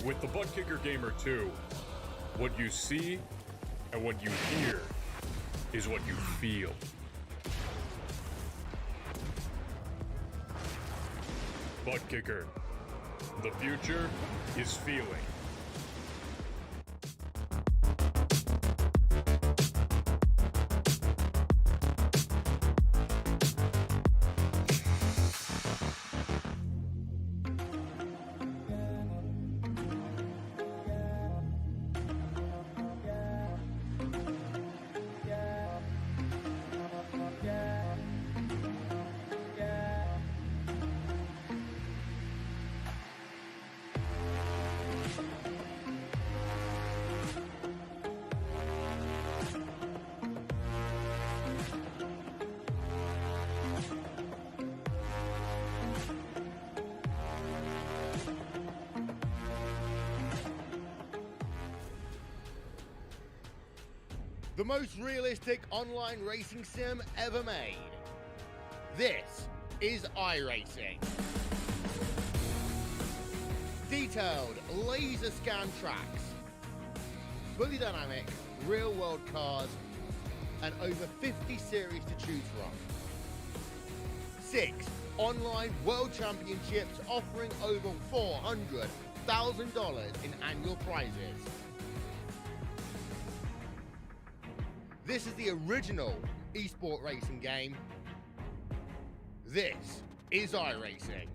With the Butt Kicker Gamer 2, what you see and what you hear is what you feel. Butt Kicker. The future is feeling. The most realistic online racing sim ever made. This is iRacing. Detailed laser scan tracks, fully dynamic real world cars, and over 50 series to choose from. 6 online world championships offering over $400,000 in annual prizes. This is the original esport racing game. This is iRacing.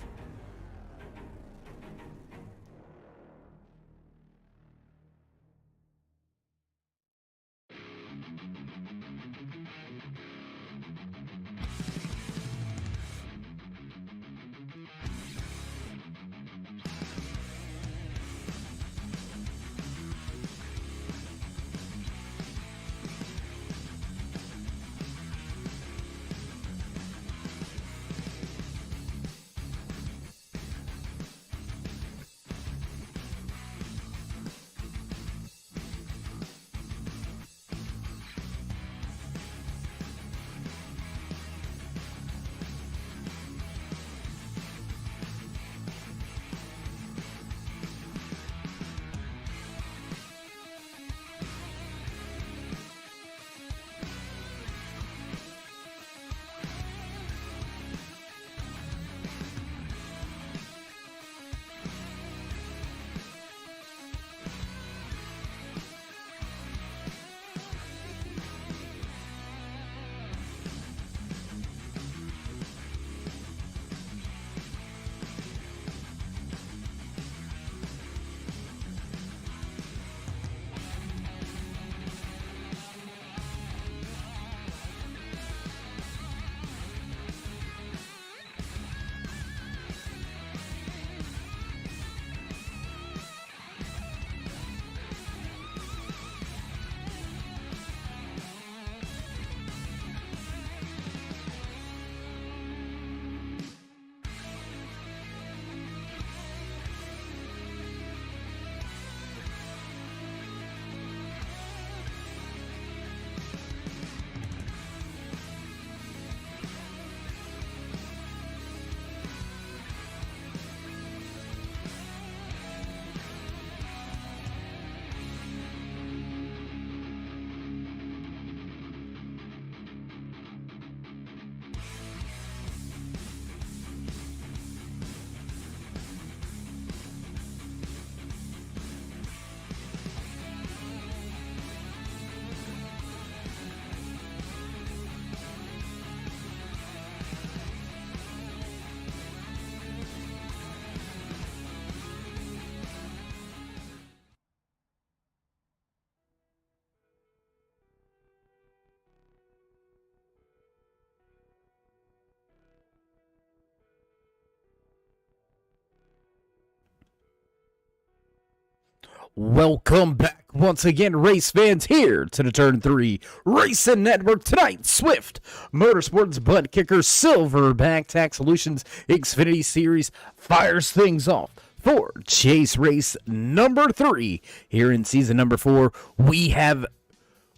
Welcome back once again, race fans, here to the Turn 3 Racing Network. Tonight, Swift Motorsports Butt Kicker Silverback Tax Solutions Xfinity Series fires things off for chase race number 3. Here in season number 4, we have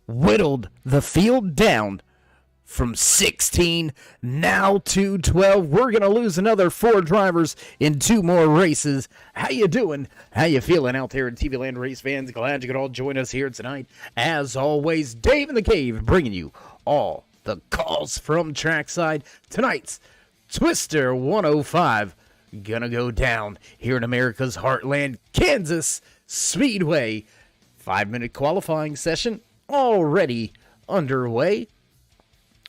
whittled the field down from 16 now to 12. We're going to lose another 4 drivers in 2 more races. How you doing? How you feeling out there in TV Land, race fans? Glad you could all join us here tonight. As always, Dave in the Cave bringing you all the calls from trackside. Tonight's Twister 105 gonna go down here in America's heartland, Kansas Speedway. 5-minute qualifying session already underway.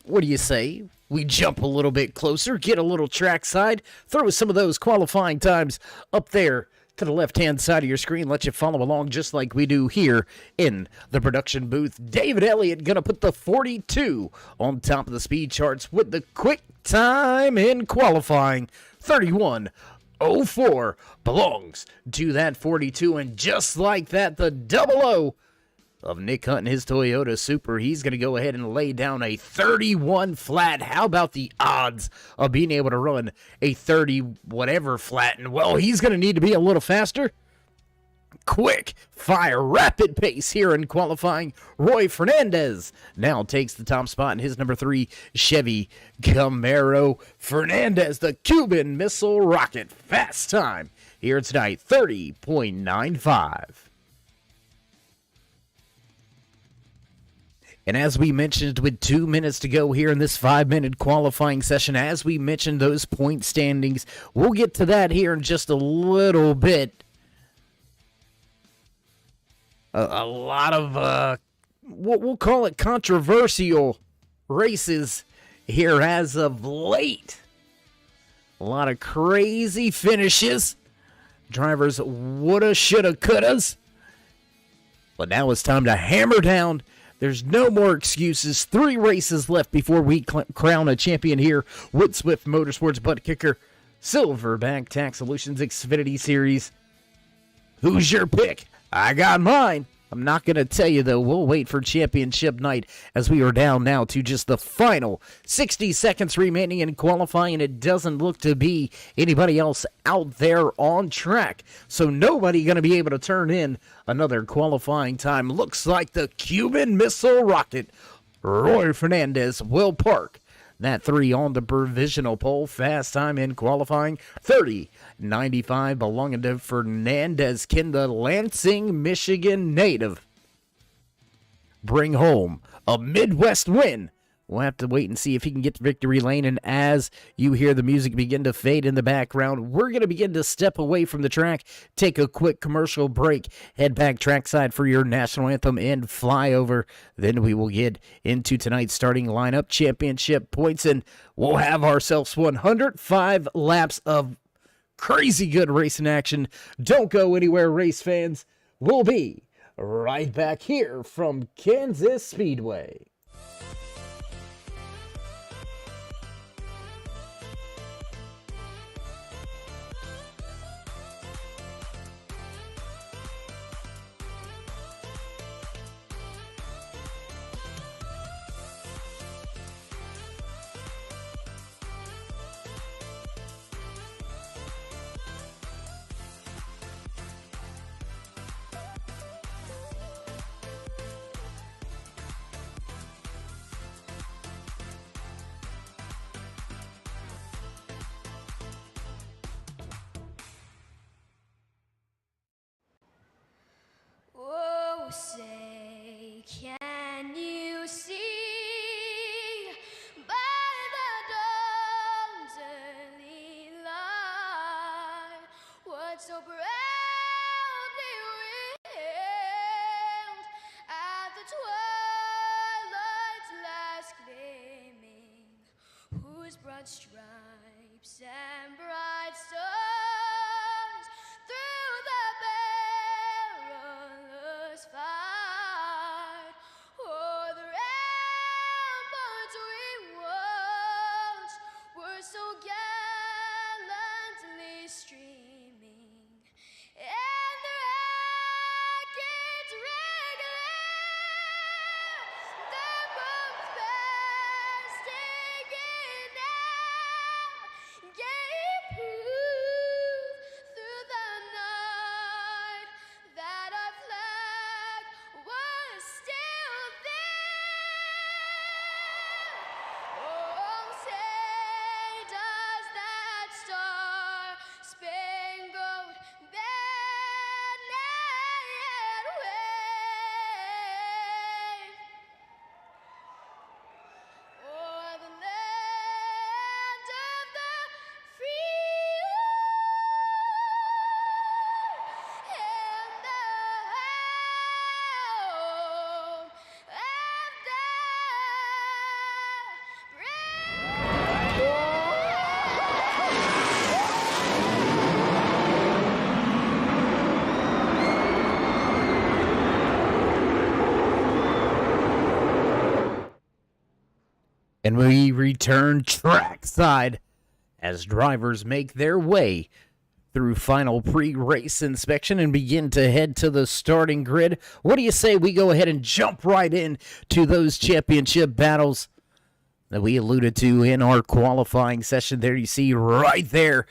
What do you say? We jump a little bit closer, get a little trackside, throw some of those qualifying times up there to the left-hand side of your screen, let you follow along just like we do here in the production booth. David Elliott going to put the 42 on top of the speed charts with the quick time in qualifying. 31:04 belongs to that 42, and just like that, the 00 of Nick Hunt and his Toyota Supra, he's going to go ahead and lay down a 31 flat. How about the odds of being able to run a 30 whatever flat? And, well, he's going to need to be a little faster. Quick fire, rapid pace here in qualifying. Roy Fernandez now takes the top spot in his number 3 Chevy Camaro. Fernandez, the Cuban Missile Rocket, fast time here tonight, 30.95. And as we mentioned, with 2 minutes to go here in this 5-minute qualifying session, as we mentioned those point standings, we'll get to that here in just a little bit. A lot of, we'll call it controversial races here as of late. A lot of crazy finishes. Drivers woulda, shoulda, couldas. But now it's time to hammer down. There's no more excuses. 3 races left before we crown a champion here with Swift MotorSports Butt Kicker Silverback Tax Solutions Xfinity Series. Who's your pick? I got mine. I'm not going to tell you, though. We'll wait for championship night as we are down now to just the final 60 seconds remaining in qualifying. It doesn't look to be anybody else out there on track, so nobody going to be able to turn in another qualifying time. Looks like the Cuban Missile Rocket, Roy Fernandez, will park that 3 on the provisional pole. Fast time in qualifying, 30.95, belonging to Fernandez. Can the Lansing, Michigan native bring home a Midwest win? We'll have to wait and see if he can get to victory lane. And as you hear the music begin to fade in the background, we're going to begin to step away from the track, take a quick commercial break, head back trackside for your national anthem and flyover. Then we will get into tonight's starting lineup, championship points, and we'll have ourselves 105 laps of crazy good racing action. Don't go anywhere, race fans. We'll be right back here from Kansas Speedway. Say, can you see by the dawn's early light what so proudly wailed at the twilight's last gleaming, whose broad stripes and bright stars through the perilous fight o'er the ramparts we watched were so gallantly streaming, and the rockets regular, the bombs bursting in air, gave And we return trackside as drivers make their way through final pre-race inspection and begin to head to the starting grid. What do you say we go ahead and jump right in to those championship battles that we alluded to in our qualifying session? There you see right there,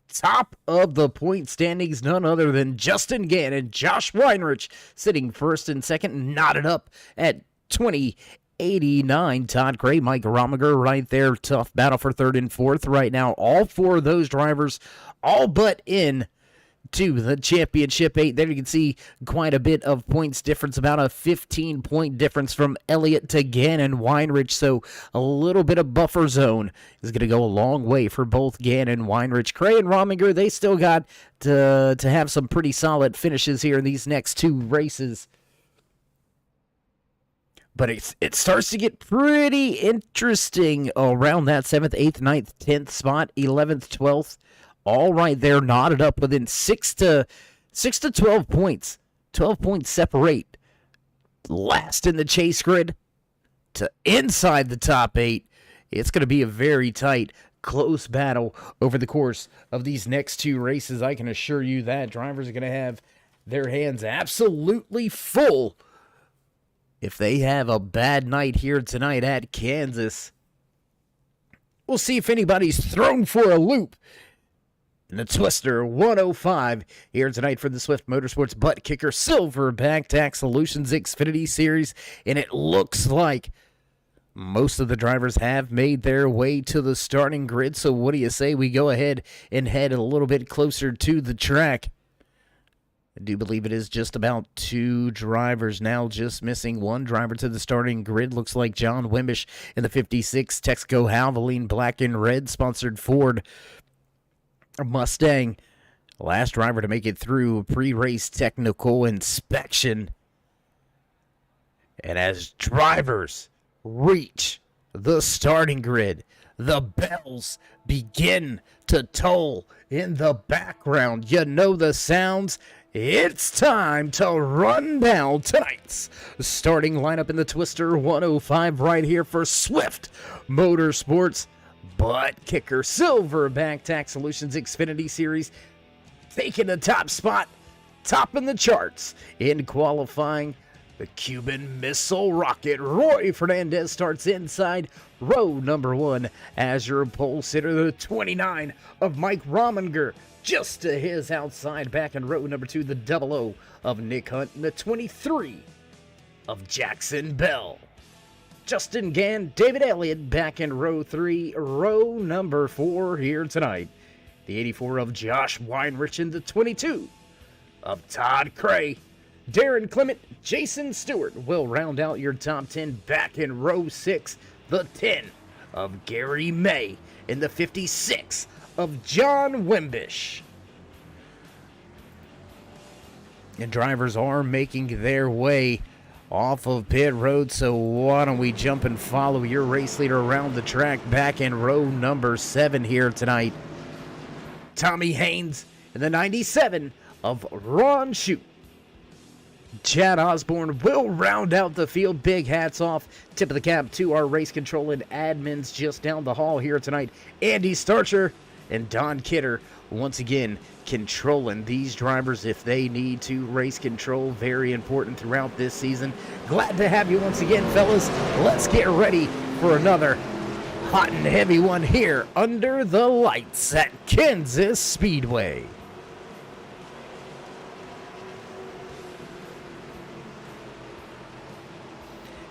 top of the point standings, none other than Justin Gannon, Josh Weinrich sitting first and second, knotted up at 2089. Todd Gray, Mike Rominger right there. Tough battle for third and fourth right now. All four of those drivers all but in to the championship 8. There you can see quite a bit of points difference, about a 15-point difference from Elliott to Gannon, Weinrich. So a little bit of buffer zone is going to go a long way for both Gannon, Weinrich. Cray and Rominger, they still got to have some pretty solid finishes here in these next two races. But it starts to get pretty interesting around that 7th, 8th, 9th, 10th spot, 11th, 12th. All right there, knotted up within 6 to 12 points. 12 points separate last in the chase grid to inside the top 8. It's going to be a very tight, close battle over the course of these next two races. I can assure you that drivers are going to have their hands absolutely full if they have a bad night here tonight at Kansas. We'll see if anybody's thrown for a loop in the Twister 105 here tonight for the Swift Motorsports Butt Kicker Silver Back Tax Solutions Xfinity Series. And it looks like most of the drivers have made their way to the starting grid. So what do you say we go ahead and head a little bit closer to the track? I do believe it is just about two drivers now, just missing one driver to the starting grid. Looks like John Wimbish in the 56 Texaco Havoline Black and Red sponsored Ford Mustang. Last driver to make it through pre-race technical inspection. And as drivers reach the starting grid, the bells begin to toll in the background. You know the sounds. It's time to run down tonight's starting lineup in the Twister 105 right here for Swift Motorsports Butt Kicker Silver Back Tax Solutions Xfinity Series. Taking the top spot, topping the charts in qualifying. The Cuban Missile Rocket, Roy Fernandez, starts inside row number 1 as your pole sitter. The 29 of Mike Rominger just to his outside, back in row number 2, the 00 of Nick Hunt, and the 23 of Jackson Bell. Justin Gann, David Elliott back in row 3, row number 4 here tonight. The 84 of Josh Weinrich and the 22 of Todd Cray. Darren Clement, Jason Stewart will round out your top 10 back in row 6. The 10 of Gary May and the 56 of John Wimbish. And drivers are making their way off of pit road, so why don't we jump and follow your race leader around the track back in row number 7 here tonight. Tommy Haynes and the 97 of Ron Shute. Chad Osborne will round out the field. Big hats off. Tip of the cap to our race control and admins just down the hall here tonight. Andy Starcher and Don Kidder once again controlling these drivers if they need to. Race control, very important throughout this season. Glad to have you once again, fellas. Let's get ready for another hot and heavy one here under the lights at Kansas Speedway.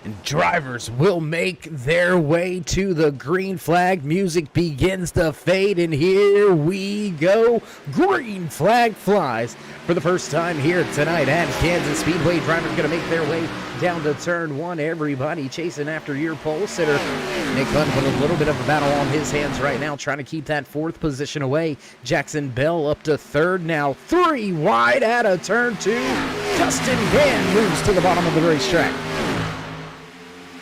And drivers will make their way to the green flag. Music begins to fade, and here we go. Green flag flies for the first time here tonight at Kansas Speedway. Drivers going to make their way down to turn 1. Everybody chasing after your pole sitter. Nick Hunt with a little bit of a battle on his hands right now, trying to keep that 4th position away. Jackson Bell up to 3rd now. 3 wide out of turn 2. Justin Gann moves to the bottom of the racetrack.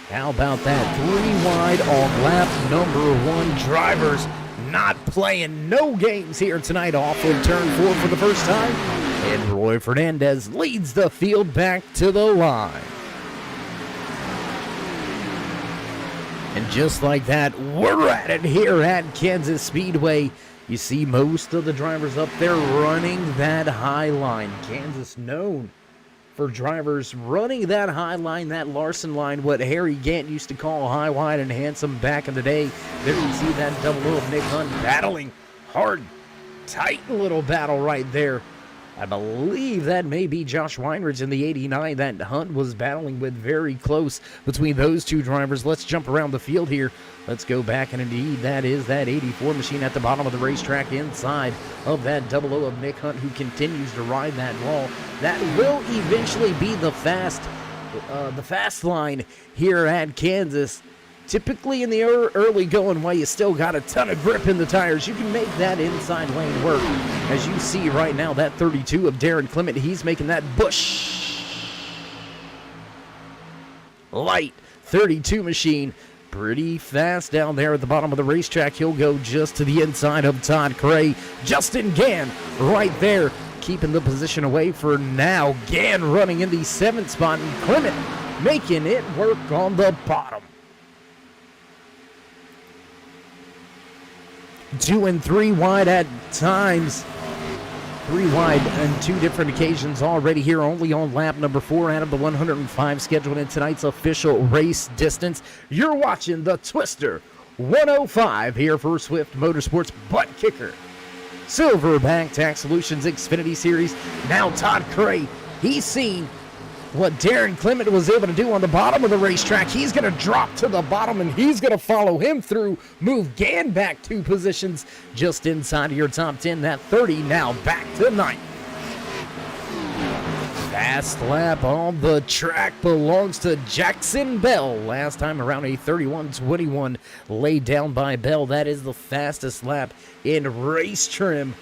How about that? 3 wide on lap number 1. Drivers not playing no games here tonight off of turn 4 for the first time. And Roy Fernandez leads the field back to the line. And just like that, we're at it here at Kansas Speedway. You see most of the drivers up there running that high line. Kansas known for drivers running that high line, that Larson line, what Harry Gant used to call high, wide, and handsome back in the day. There you see that double O of Nick Hunt battling hard, tight little battle right there. I believe that may be Josh Weinrich in the 89 that Hunt was battling with, very close between those two drivers. Let's jump around the field here. Let's go back, and indeed that is that 84 machine at the bottom of the racetrack inside of that double O of Nick Hunt, who continues to ride that wall. That will eventually be the fast line here at Kansas. Typically in the early going, while you still got a ton of grip in the tires, you can make that inside lane work. As you see right now, that 32 of Darren Clement, he's making that Busch Light 32 machine pretty fast down there at the bottom of the racetrack. He'll go just to the inside of Todd Gray. Justin Gann right there, keeping the position away for now. Gann running in the 7th spot, and Clement making it work on the bottom. 2 and 3 wide at times. 3 wide on 2 different occasions already here, only on lap number 4 out of the 105 scheduled in tonight's official race distance. You're watching the Twister 105 here for Swift Motorsports Butt Kicker Silverback Tax Solutions Xfinity Series. Now Todd Gray, he's seen what Darren Clement was able to do on the bottom of the racetrack. He's going to drop to the bottom, and he's going to follow him through, move Gann back 2 positions just inside of your top 10. That 30 now back to 9th. Fast lap on the track belongs to Jackson Bell. Last time around a 31:21 laid down by Bell. That is the fastest lap in race trim.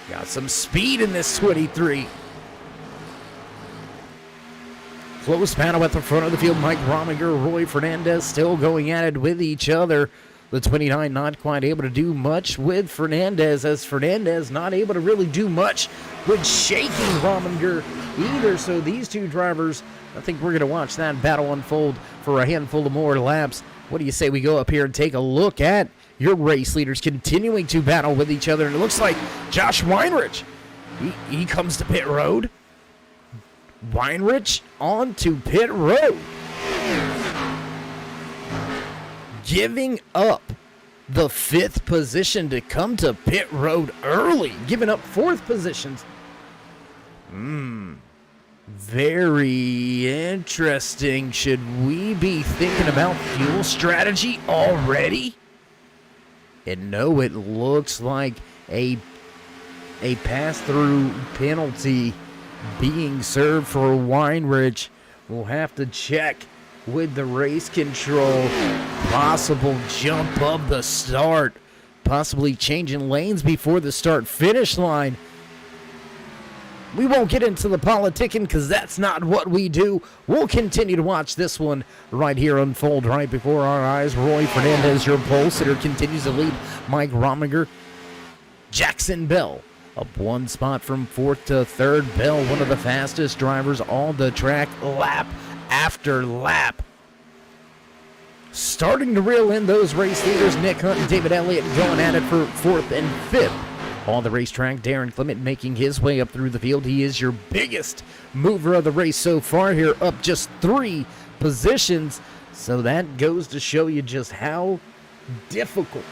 Got some speed in this 23. Close battle at the front of the field. Mike Rominger, Roy Fernandez still going at it with each other. The 29 not quite able to do much with Fernandez, as Fernandez not able to really do much with shaking Rominger either. So these two drivers, I think we're going to watch that battle unfold for a handful of more laps. What do you say we go up here and take a look at your race leaders continuing to battle with each other? And it looks like Josh Weinrich, he comes to pit road. Weinrich on to pit road, giving up the 5th position to come to pit road early, giving up 4th positions. Very interesting. Should we be thinking about fuel strategy already? And no, it looks like a pass-through penalty being served for Weinrich. We'll have to check with the race control. Possible jump of the start. Possibly changing lanes before the start-finish line. We won't get into the politicking because that's not what we do. We'll continue to watch this one right here unfold right before our eyes. Roy Fernandez, your pole sitter, continues to lead Mike Rominger. Jackson Bell up 1 spot from 4th to 3rd. Bell, one of the fastest drivers on the track, lap after lap. Starting to reel in those race leaders. Nick Hunt and David Elliott going at it for 4th and 5th. On the racetrack, Darren Clement making his way up through the field. He is your biggest mover of the race so far here, up just 3 positions. So that goes to show you just how difficult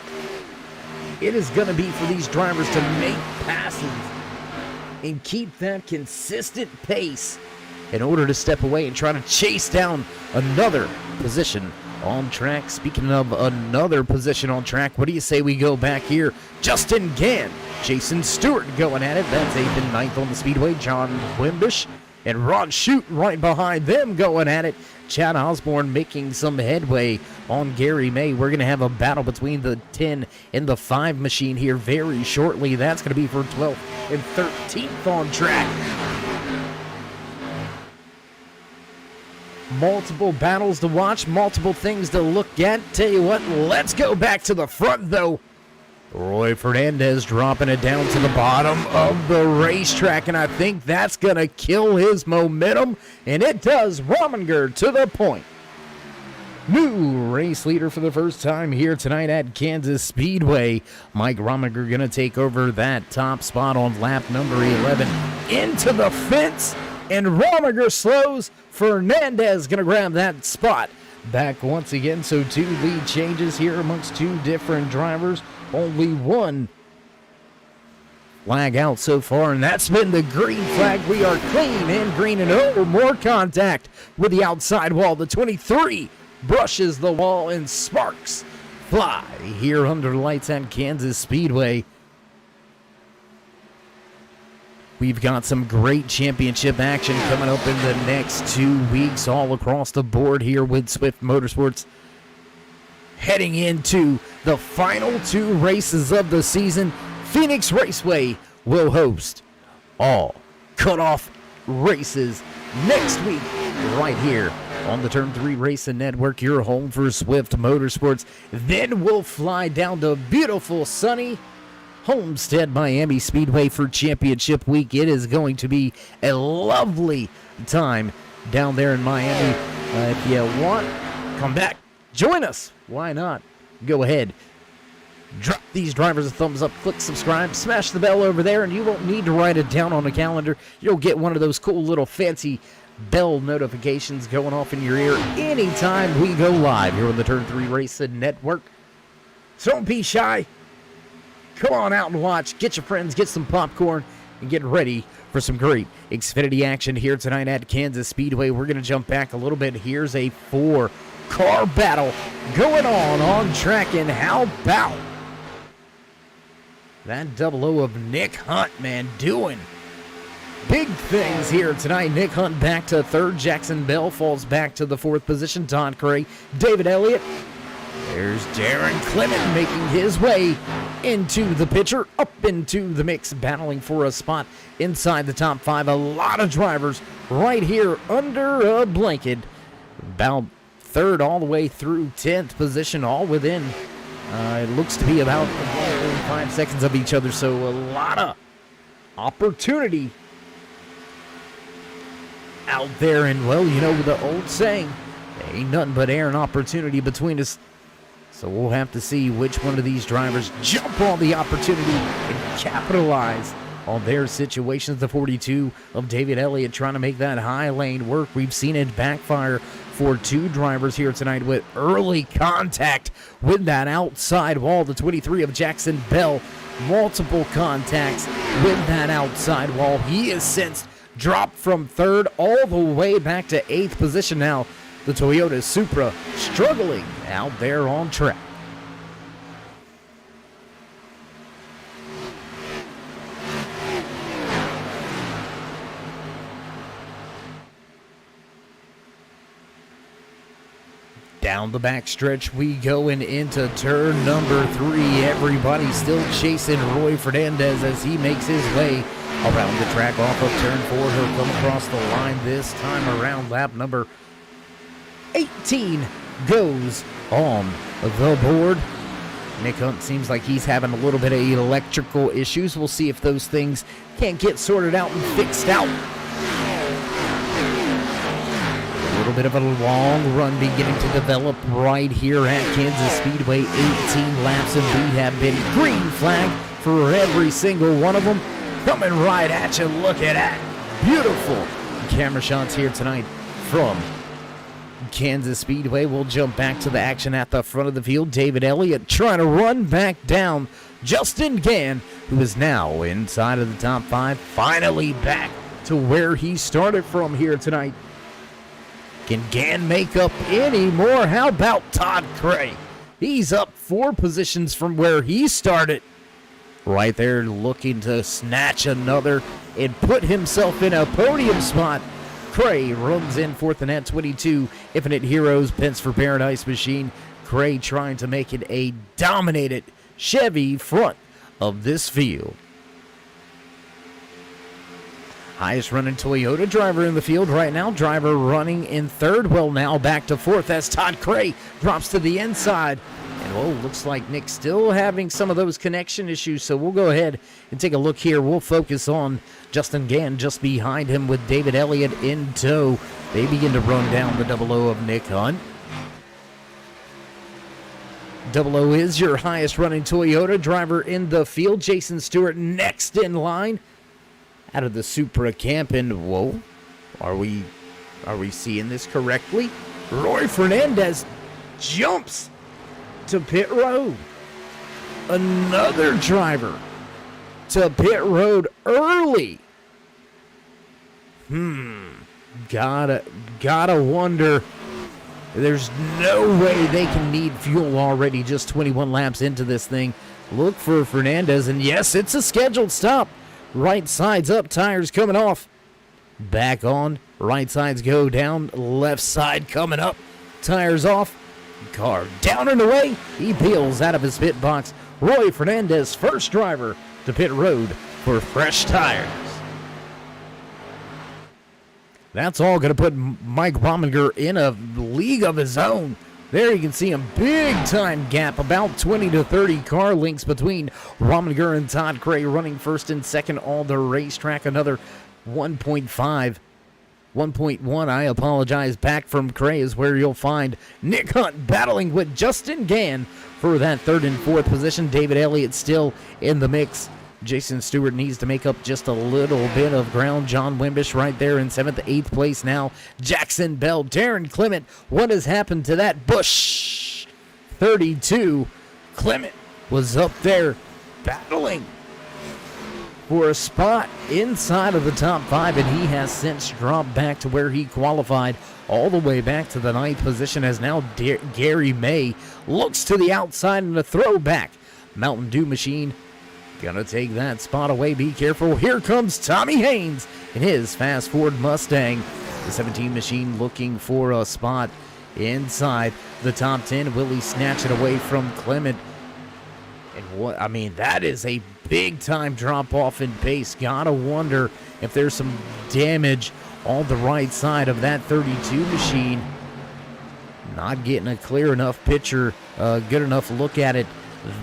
it is going to be for these drivers to make passes and keep that consistent pace in order to step away and try to chase down another position on track. Speaking of another position on track, what do you say we go back here? Justin Gann, Jason Stewart going at it. That's 8th and 9th on the speedway. John Wimbish and Ron Shute right behind them going at it. Chad Osborne making some headway on Gary May. We're going to have a battle between the 10 and the 5 machine here very shortly. That's going to be for 12th and 13th on track. Multiple battles to watch, multiple things to look at. Tell you what, let's go back to the front, though. Roy Fernandez dropping it down to the bottom of the racetrack, and I think that's going to kill his momentum, and it does. Rominger to the point. new race leader for the first time here tonight at Kansas Speedway. Mike Rominger going to take over that top spot on lap number 11. Into the fence, and Rominger slows. Fernandez going to grab that spot back once again. So 2 lead changes here amongst 2 different drivers. Only 1 flag out so far, and that's been the green flag. We are clean and green, and more contact with the outside wall. The 23 brushes the wall, and sparks fly here under the lights at Kansas Speedway. We've got some great championship action coming up in the next 2 weeks all across the board here with Swift Motorsports. Heading into the final 2 races of the season, Phoenix Raceway will host all cutoff races next week right here on the Turn 3 Racing Network, your home for Swift Motorsports. Then we'll fly down to beautiful, sunny Homestead Miami Speedway for championship week. It is going to be a lovely time down there in Miami. If you want, come back, join us. Why not? Go ahead. Drop these drivers a thumbs up, click subscribe, smash the bell over there, and you won't need to write it down on a calendar. You'll get one of those cool little fancy bell notifications going off in your ear anytime we go live here on the Turn 3 Racing Network. So don't be shy. Come on out and watch. Get your friends, get some popcorn, and get ready for some great Xfinity action here tonight at Kansas Speedway. We're going to jump back a little bit. Here's a 4-car battle going on track, and how about that double O of Nick Hunt, man, doing big things here tonight. Nick Hunt back to 3rd. Jackson Bell falls back to the 4th position. Todd Cray, David Elliott. There's Darren Clement making his way into the picture, up into the mix, battling for a spot inside the top 5. A lot of drivers right here under a blanket. About 3rd all the way through 10th position, all within it looks to be about 5 seconds of each other, so a lot of opportunity out there. And, well, you know the old saying, there ain't nothing but air and opportunity between us. So we'll have to see which one of these drivers jump on the opportunity and capitalize on their situations. The 42 of David Elliott trying to make that high lane work. We've seen it backfire for 2 drivers here tonight with early contact with that outside wall. The 23 of Jackson Bell, multiple contacts with that outside wall. He has since dropped from 3rd all the way back to 8th position now. The Toyota Supra struggling out there on track. Down the backstretch we go, and into turn number 3. Everybody still chasing Roy Fernandez as he makes his way around the track off of turn 4. He'll come across the line this time around. Lap number 18 goes on the board. Nick Hunt seems like he's having a little bit of electrical issues. We'll see if those things can't get sorted out and fixed out. A little bit of a long run beginning to develop right here at Kansas Speedway. 18 laps, and we have been green flag for every single one of them. Coming right at you. Look at that. Beautiful camera shots here tonight from Kansas Speedway. We'll jump back to the action at the front of the field. David Elliott trying to run back down Justin Gann, who is now inside of the top 5, finally back to where he started from here tonight. Can Gann make up any more? How about Todd Cray? He's up 4 positions from where he started. Right there looking to snatch another and put himself in a podium spot. Cray runs in 4th and at 22. Infinite Heroes, Pence for Paradise Machine. Cray trying to make it a dominated Chevy front of this field. Highest running Toyota driver in the field right now. Driver running in 3rd. Well, now back to 4th as Todd Cray drops to the inside. And, oh, looks like Nick's still having some of those connection issues, so we'll go ahead and take a look here. We'll focus on Justin Gann just behind him with David Elliott in tow. They begin to run down the double O of Nick Hunt. Double O is your highest running Toyota driver in the field. Jason Stewart next in line out of the Supra camp. And whoa, are we seeing this correctly? Roy Fernandez jumps to pit road. Another driver to pit road early. Gotta wonder. There's no way they can need fuel already just 21 laps into this thing. Look for Fernandez, and yes, it's a scheduled stop. Right side's up, tires coming off. Back on, right sides go down, left side coming up, tires off. Car down and away, he peels out of his pit box. Roy Fernandez, first driver to pit road for fresh tires. That's all going to put Mike Rominger in a league of his own. There you can see a big-time gap, about 20 to 30 car lengths between Rominger and Todd Cray, running first and second on the racetrack. Another 1.1, I apologize, back from Cray is where you'll find Nick Hunt battling with Justin Gann for that third and fourth position. David Elliott still in the mix. Jason Stewart needs to make up just a little bit of ground. John Wimbish right there in 7th, 8th place now. Jackson Bell, Darren Clement. What has happened to that Busch 32? Clement was up there battling for a spot inside of the top 5, and he has since dropped back to where he qualified, all the way back to the 9th position, as now Gary May looks to the outside in a throwback. Mountain Dew machine gonna take that spot away. Be careful. Here comes Tommy Haynes in his fast Ford Mustang. The 17 machine looking for a spot inside the top 10. Will he snatch it away from Clement? And that is a big time drop off in pace. Gotta wonder if there's some damage on the right side of that 32 machine. Not getting a clear enough picture, good enough look at it.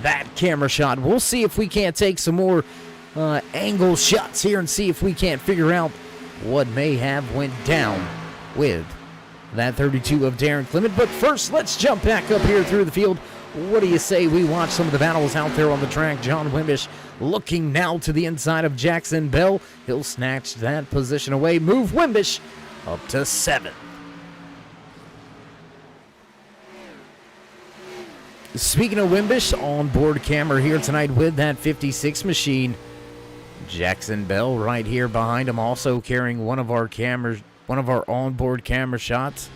That camera shot. We'll see if we can't take some more angle shots here and see if we can't figure out what may have went down with that 32 of Darren Clement. But first, let's jump back up here through the field. What do you say we watch some of the battles out there on the track? John Wimbish looking now to the inside of Jackson Bell. He'll snatch that position away. Move Wimbish up to 7th. Speaking of Wimbish, onboard camera here tonight with that 56 machine. Jackson Bell right here behind him, also carrying one of our onboard camera shots.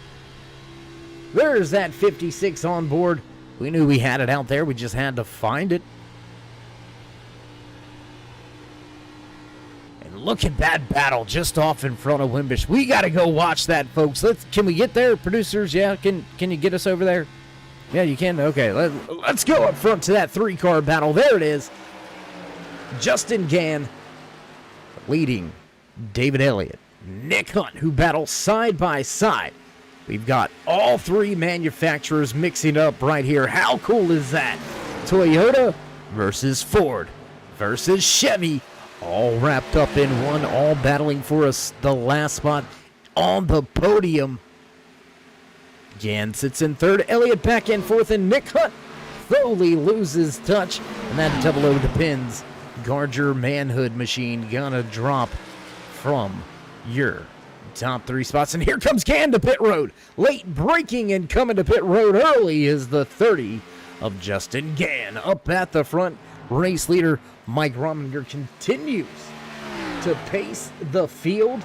There's that 56 on board. We knew we had it out there. We just had to find it. And look at that battle just off in front of Wimbish. We got to go watch that, folks. Can we get there, producers? Yeah, can you get us over there? Yeah, you can? Okay, let's go up front to that 3-car battle. There it is. Justin Gann leading David Elliott. Nick Hunt, who battle side by side. We've got all 3 manufacturers mixing up right here. How cool is that? Toyota versus Ford versus Chevy, all wrapped up in one, all battling for the last spot on the podium. Gann sits in 3rd, Elliott back in 4th, and Nick Hunt slowly loses touch. And that double O depends. Garger Manhood machine gonna drop from your top 3 spots. And here comes Gann to pit road. Late braking and coming to pit road early is the 30 of Justin Gann. Up at the front, race leader Mike Rominger continues to pace the field.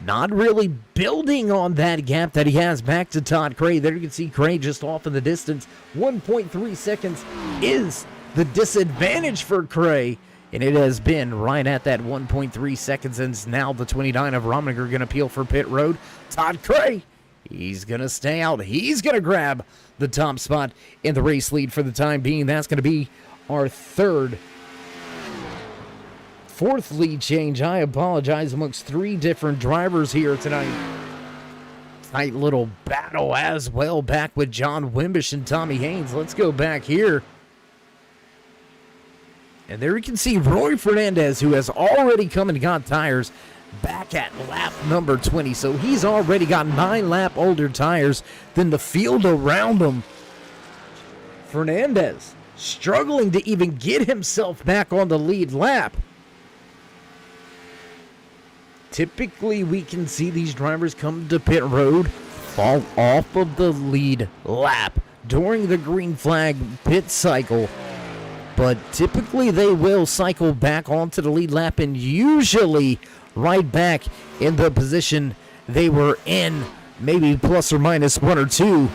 Not really building on that gap that he has back to Todd Cray. There you can see Cray just off in the distance. 1.3 seconds is the disadvantage for Cray, and it has been right at that 1.3 seconds, and now the 29 of Rominger going to peel for pit road. Todd Cray, he's going to stay out. He's going to grab the top spot in the race lead for the time being. That's going to be our 4th lead change. I apologize, amongst 3 different drivers here tonight. Tight little battle as well, back with John Wimbish and Tommy Haynes. Let's go back here. And there you can see Roy Fernandez, who has already come and got tires, back at lap number 20. So he's already got 9 lap older tires than the field around him. Fernandez struggling to even get himself back on the lead lap. Typically, we can see these drivers come to pit road, fall off of the lead lap during the green flag pit cycle. But typically, they will cycle back onto the lead lap and usually right back in the position they were in, maybe plus or minus 1 or 2.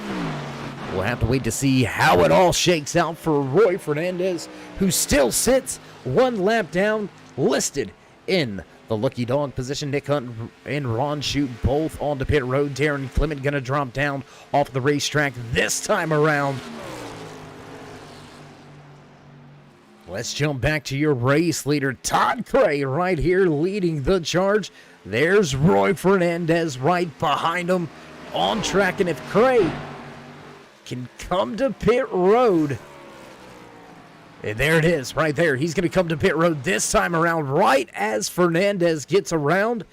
We'll have to wait to see how it all shakes out for Roy Fernandez, who still sits 1 lap down, listed in the lucky dog position. Nick Hunt and Ron Shute both on the pit road. Darren Clement going to drop down off the racetrack this time around. Let's jump back to your race leader, Todd Cray, right here leading the charge. There's Roy Fernandez right behind him on track, and if Cray can come to pit road, and there it is right there. He's going to come to pit road this time around right as Fernandez gets around.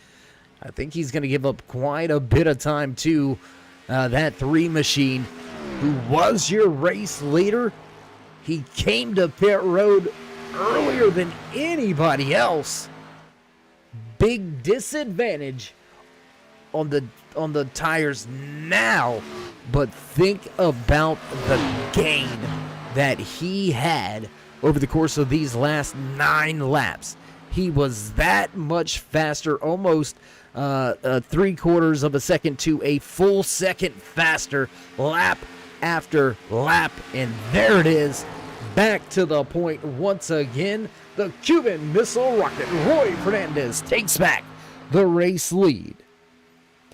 I think he's going to give up quite a bit of time to that 3 machine, who was your race leader. He came to pit road earlier than anybody else. Big disadvantage on the tires now, but think about the gain that he had over the course of these last 9 laps. He was that much faster, almost 3/4 of a second to a full second faster, lap after lap, and there it is, back to the point once again. The Cuban Missile Rocket, Roy Fernandez, takes back the race lead.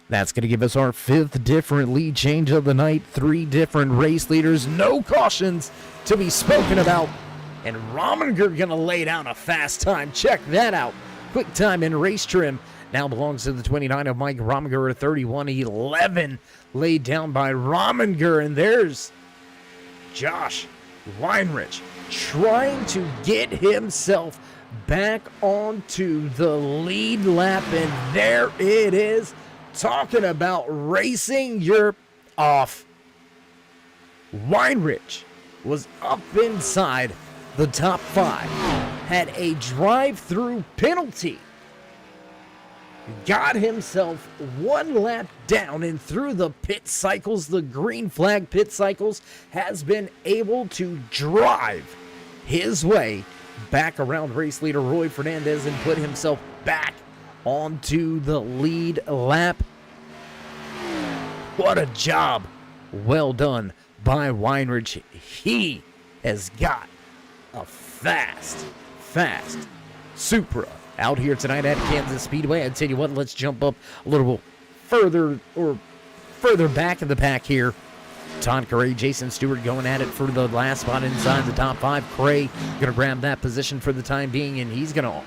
That's going to give us our 5th different lead change of the night. 3 different race leaders, no cautions to be spoken about, and Rominger going to lay down a fast time. Check that out. Quick time in race trim now belongs to the 29 of Mike Rominger, a 31:11 laid down by Rominger, and there's Josh Weinrich trying to get himself back onto the lead lap, and there it is. Talking about racing your off. Weinrich was up inside the top 5, had a drive-through penalty, got himself 1 lap down, and through the pit cycles, the green flag pit cycles, has been able to drive his way back around race leader Roy Fernandez and put himself back onto the lead lap. What a job. Well done by Weinrich. He has got a fast Supra out here tonight at Kansas Speedway. I tell you what, let's jump up a little further back in the pack here. Todd Cray, Jason Stewart going at it for the last spot inside the top 5. Cray going to grab that position for the time being, and he's going to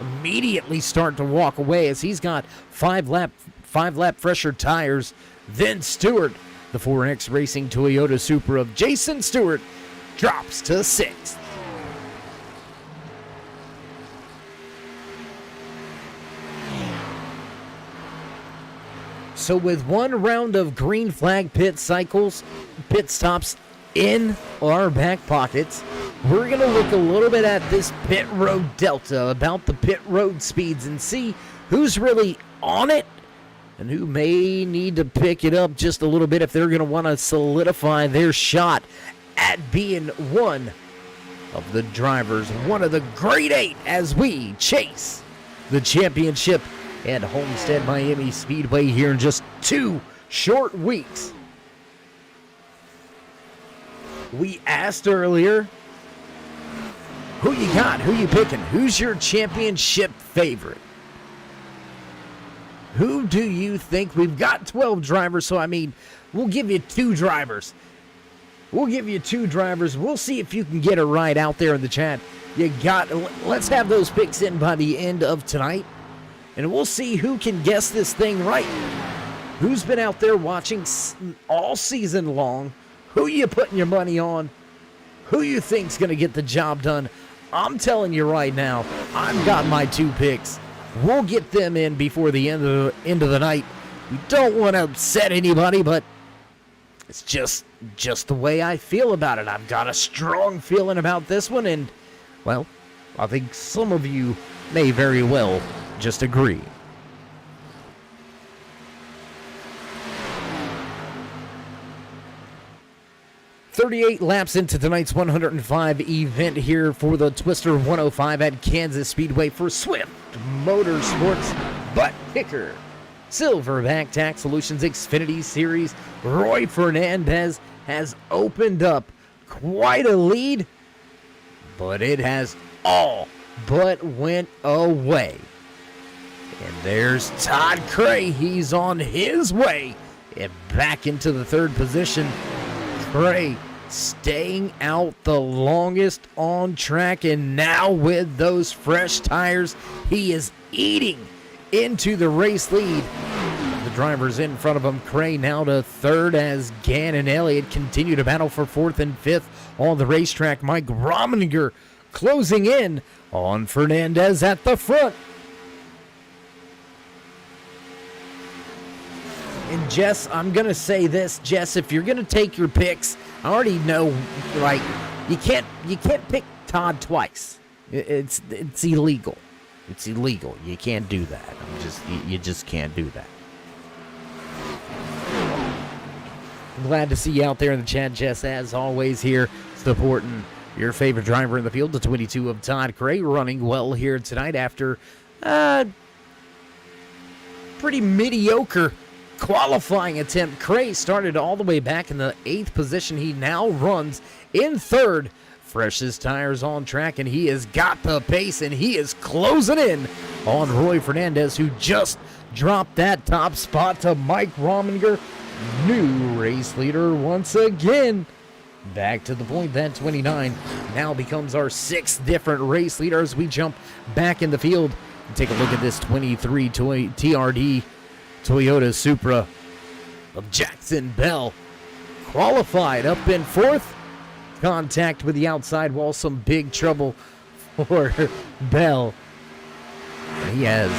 immediately start to walk away as he's got 5 lap fresher tires. Then Stewart, the 4X Racing Toyota Supra of Jason Stewart, drops to 6th. So with 1 round of green flag pit stops in our back pockets, we're going to look a little bit at this pit road delta, about the pit road speeds, and see who's really on it and who may need to pick it up just a little bit if they're going to want to solidify their shot at being one of the drivers, one of the great 8, as we chase the championship at Homestead Miami Speedway here in just 2 short weeks. We asked earlier, who you got? Who you picking? Who's your championship favorite? Who do you think? We've got 12 drivers, so I mean, we'll give you 2 drivers. We'll see if you can get it right out there in the chat. Let's have those picks in by the end of tonight, and we'll see who can guess this thing right. Who's been out there watching all season long? Who you putting your money on? Who you think's going to get the job done? I'm telling you right now, I've got my 2 picks. We'll get them in before the end of the night. We don't want to upset anybody, but It's just the way I feel about it. I've got a strong feeling about this one, and, well, I think some of you may very well just agree. "38 laps into tonight's 105 event here for the Twister 105 at Kansas Speedway for Swift Motorsports Butt Kicker Silverback Tax Solutions Xfinity Series. Roy Fernandez has opened up quite a lead, but it has all but went away. And there's Todd Cray. He's on his way and back into the third position. Cray staying out the longest on track, and now with those fresh tires, he is eating into the race lead. The drivers in front of him. Cray now to third as Gann and Elliott continue to battle for fourth and fifth on the racetrack. Mike Rominger closing in on Fernandez at the front. And Jess, I'm going to say this, Jess, if you're going to take your picks, I already know, like, you can't pick Todd twice. It's illegal. It's illegal. You can't do that. You just can't do that. I'm glad to see you out there in the chat, Jess, as always here, supporting your favorite driver in the field, the 22 of Todd Cray, running well here tonight after pretty mediocre qualifying attempt. Cray started all the way back in the 8th position. He now runs in third. Freshest tires on track, and he has got the pace, and he is closing in on Roy Fernandez, who just dropped that top spot to Mike Rominger. New race leader once again. Back to the point that 29 now becomes our 6th different race leader as we jump back in the field. Take a look at this 23 TRD Toyota Supra of Jackson Bell. Qualified up in 4th. Contact with the outside wall. Some big trouble for Bell. He has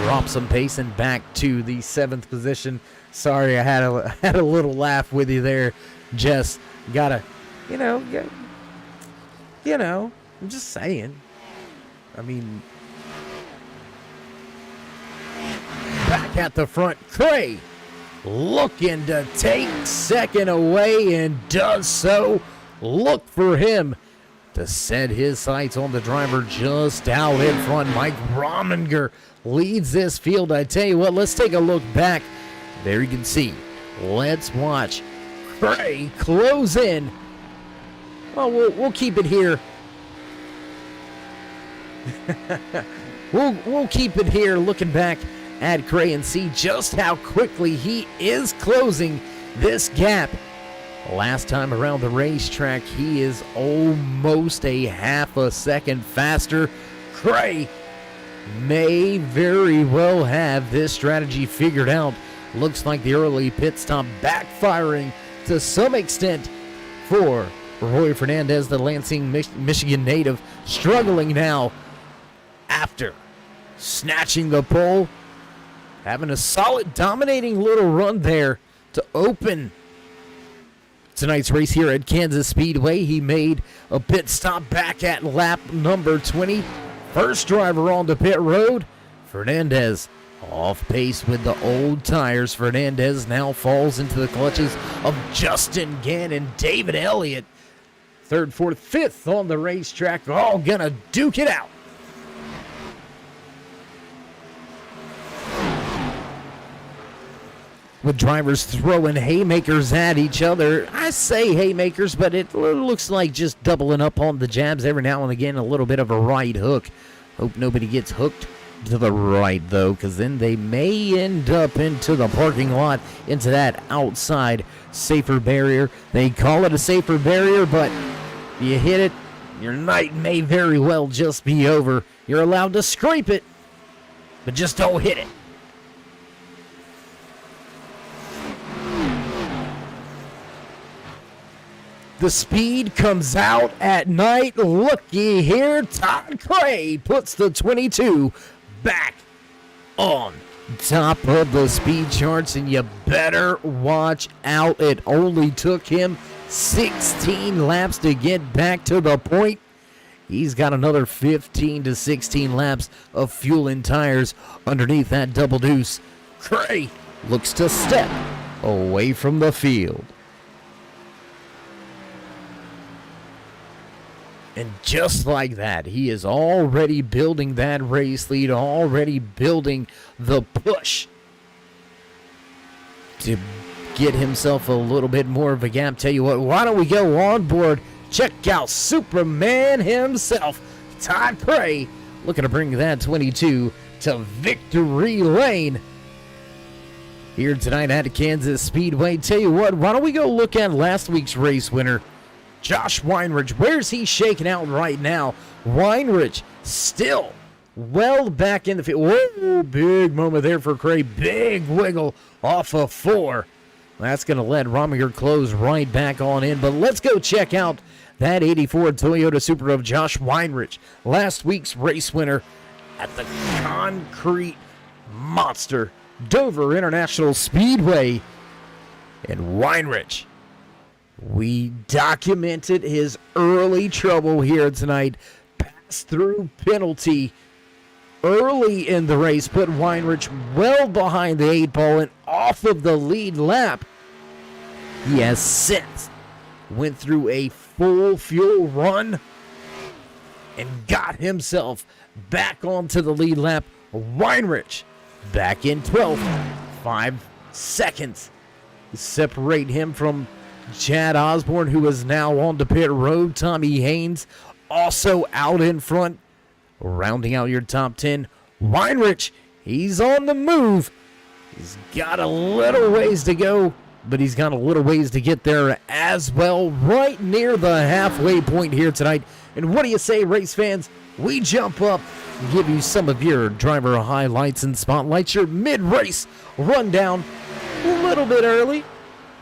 dropped some pace and back to the 7th position. Sorry, I had a little laugh with you there, Jess. Gotta, I'm just saying. I mean, back at the front, Cray looking to take second away and does so. Look for him to set his sights on the driver just out in front. Mike Rominger leads this field. I tell you what, let's take a look back. There you can see. Let's watch Cray close in. Well, we'll keep it here. We'll keep it here looking back at Cray and see just how quickly he is closing this gap. Last time around the racetrack, he is almost a half a second faster. Cray may very well have this strategy figured out. Looks like the early pit stop backfiring to some extent for Roy Fernandez, the Lansing, Michigan native, struggling now after snatching the pole. Having a solid, dominating little run there to open tonight's race here at Kansas Speedway. He made a pit stop back at lap number 20. First driver on the pit road. Fernandez off pace with the old tires. Fernandez now falls into the clutches of Justin Gann and David Elliott. 3rd, 4th, 5th on the racetrack, all gonna duke it out. With drivers throwing haymakers at each other. I say haymakers, but it looks like just doubling up on the jabs every now and again. A little bit of a right hook. Hope nobody gets hooked to the right, though, because then they may end up into the parking lot, into that outside safer barrier. They call it a safer barrier, but you hit it, your night may very well just be over. You're allowed to scrape it, but just don't hit it. The speed comes out at night. Looky here. Todd Cray puts the 22 back on top of the speed charts, and you better watch out. It only took him 16 laps to get back to the point. He's got another 15 to 16 laps of fuel and tires underneath that double deuce. Gray looks to step away from the field. And just like that, he is already building that race lead, already building the push to get himself a little bit more of a gap. Tell you what, why don't we go on board? Check out Superman himself, Todd Cray, looking to bring that 22 to victory lane here tonight at Kansas Speedway. Tell you what, why don't we go look at last week's race winner, Josh Weinrich. Where's he shaking out right now? Weinrich still well back in the field. Whoa, big moment there for Cray. Big wiggle off of 4. That's going to let Rominger close right back on in. But let's go check out that 84 Toyota Supra of Josh Weinrich, last week's race winner at the Concrete Monster Dover International Speedway. And Weinrich, we documented his early trouble here tonight. Pass through penalty early in the race, put Weinrich well behind the 8 ball and off of the lead lap. He has since went through a full fuel run and got himself back onto the lead lap. Weinrich back in 12th. 5 seconds separate him from Chad Osborne, who is now on to pit road. Tommy Haynes also out in front. Rounding out your top 10, Weinrich, he's on the move. He's got a little ways to go, but he's got a little ways to get there as well, right near the halfway point here tonight. And what do you say, race fans? We jump up and give you some of your driver highlights and spotlights, your mid-race rundown. A little bit early,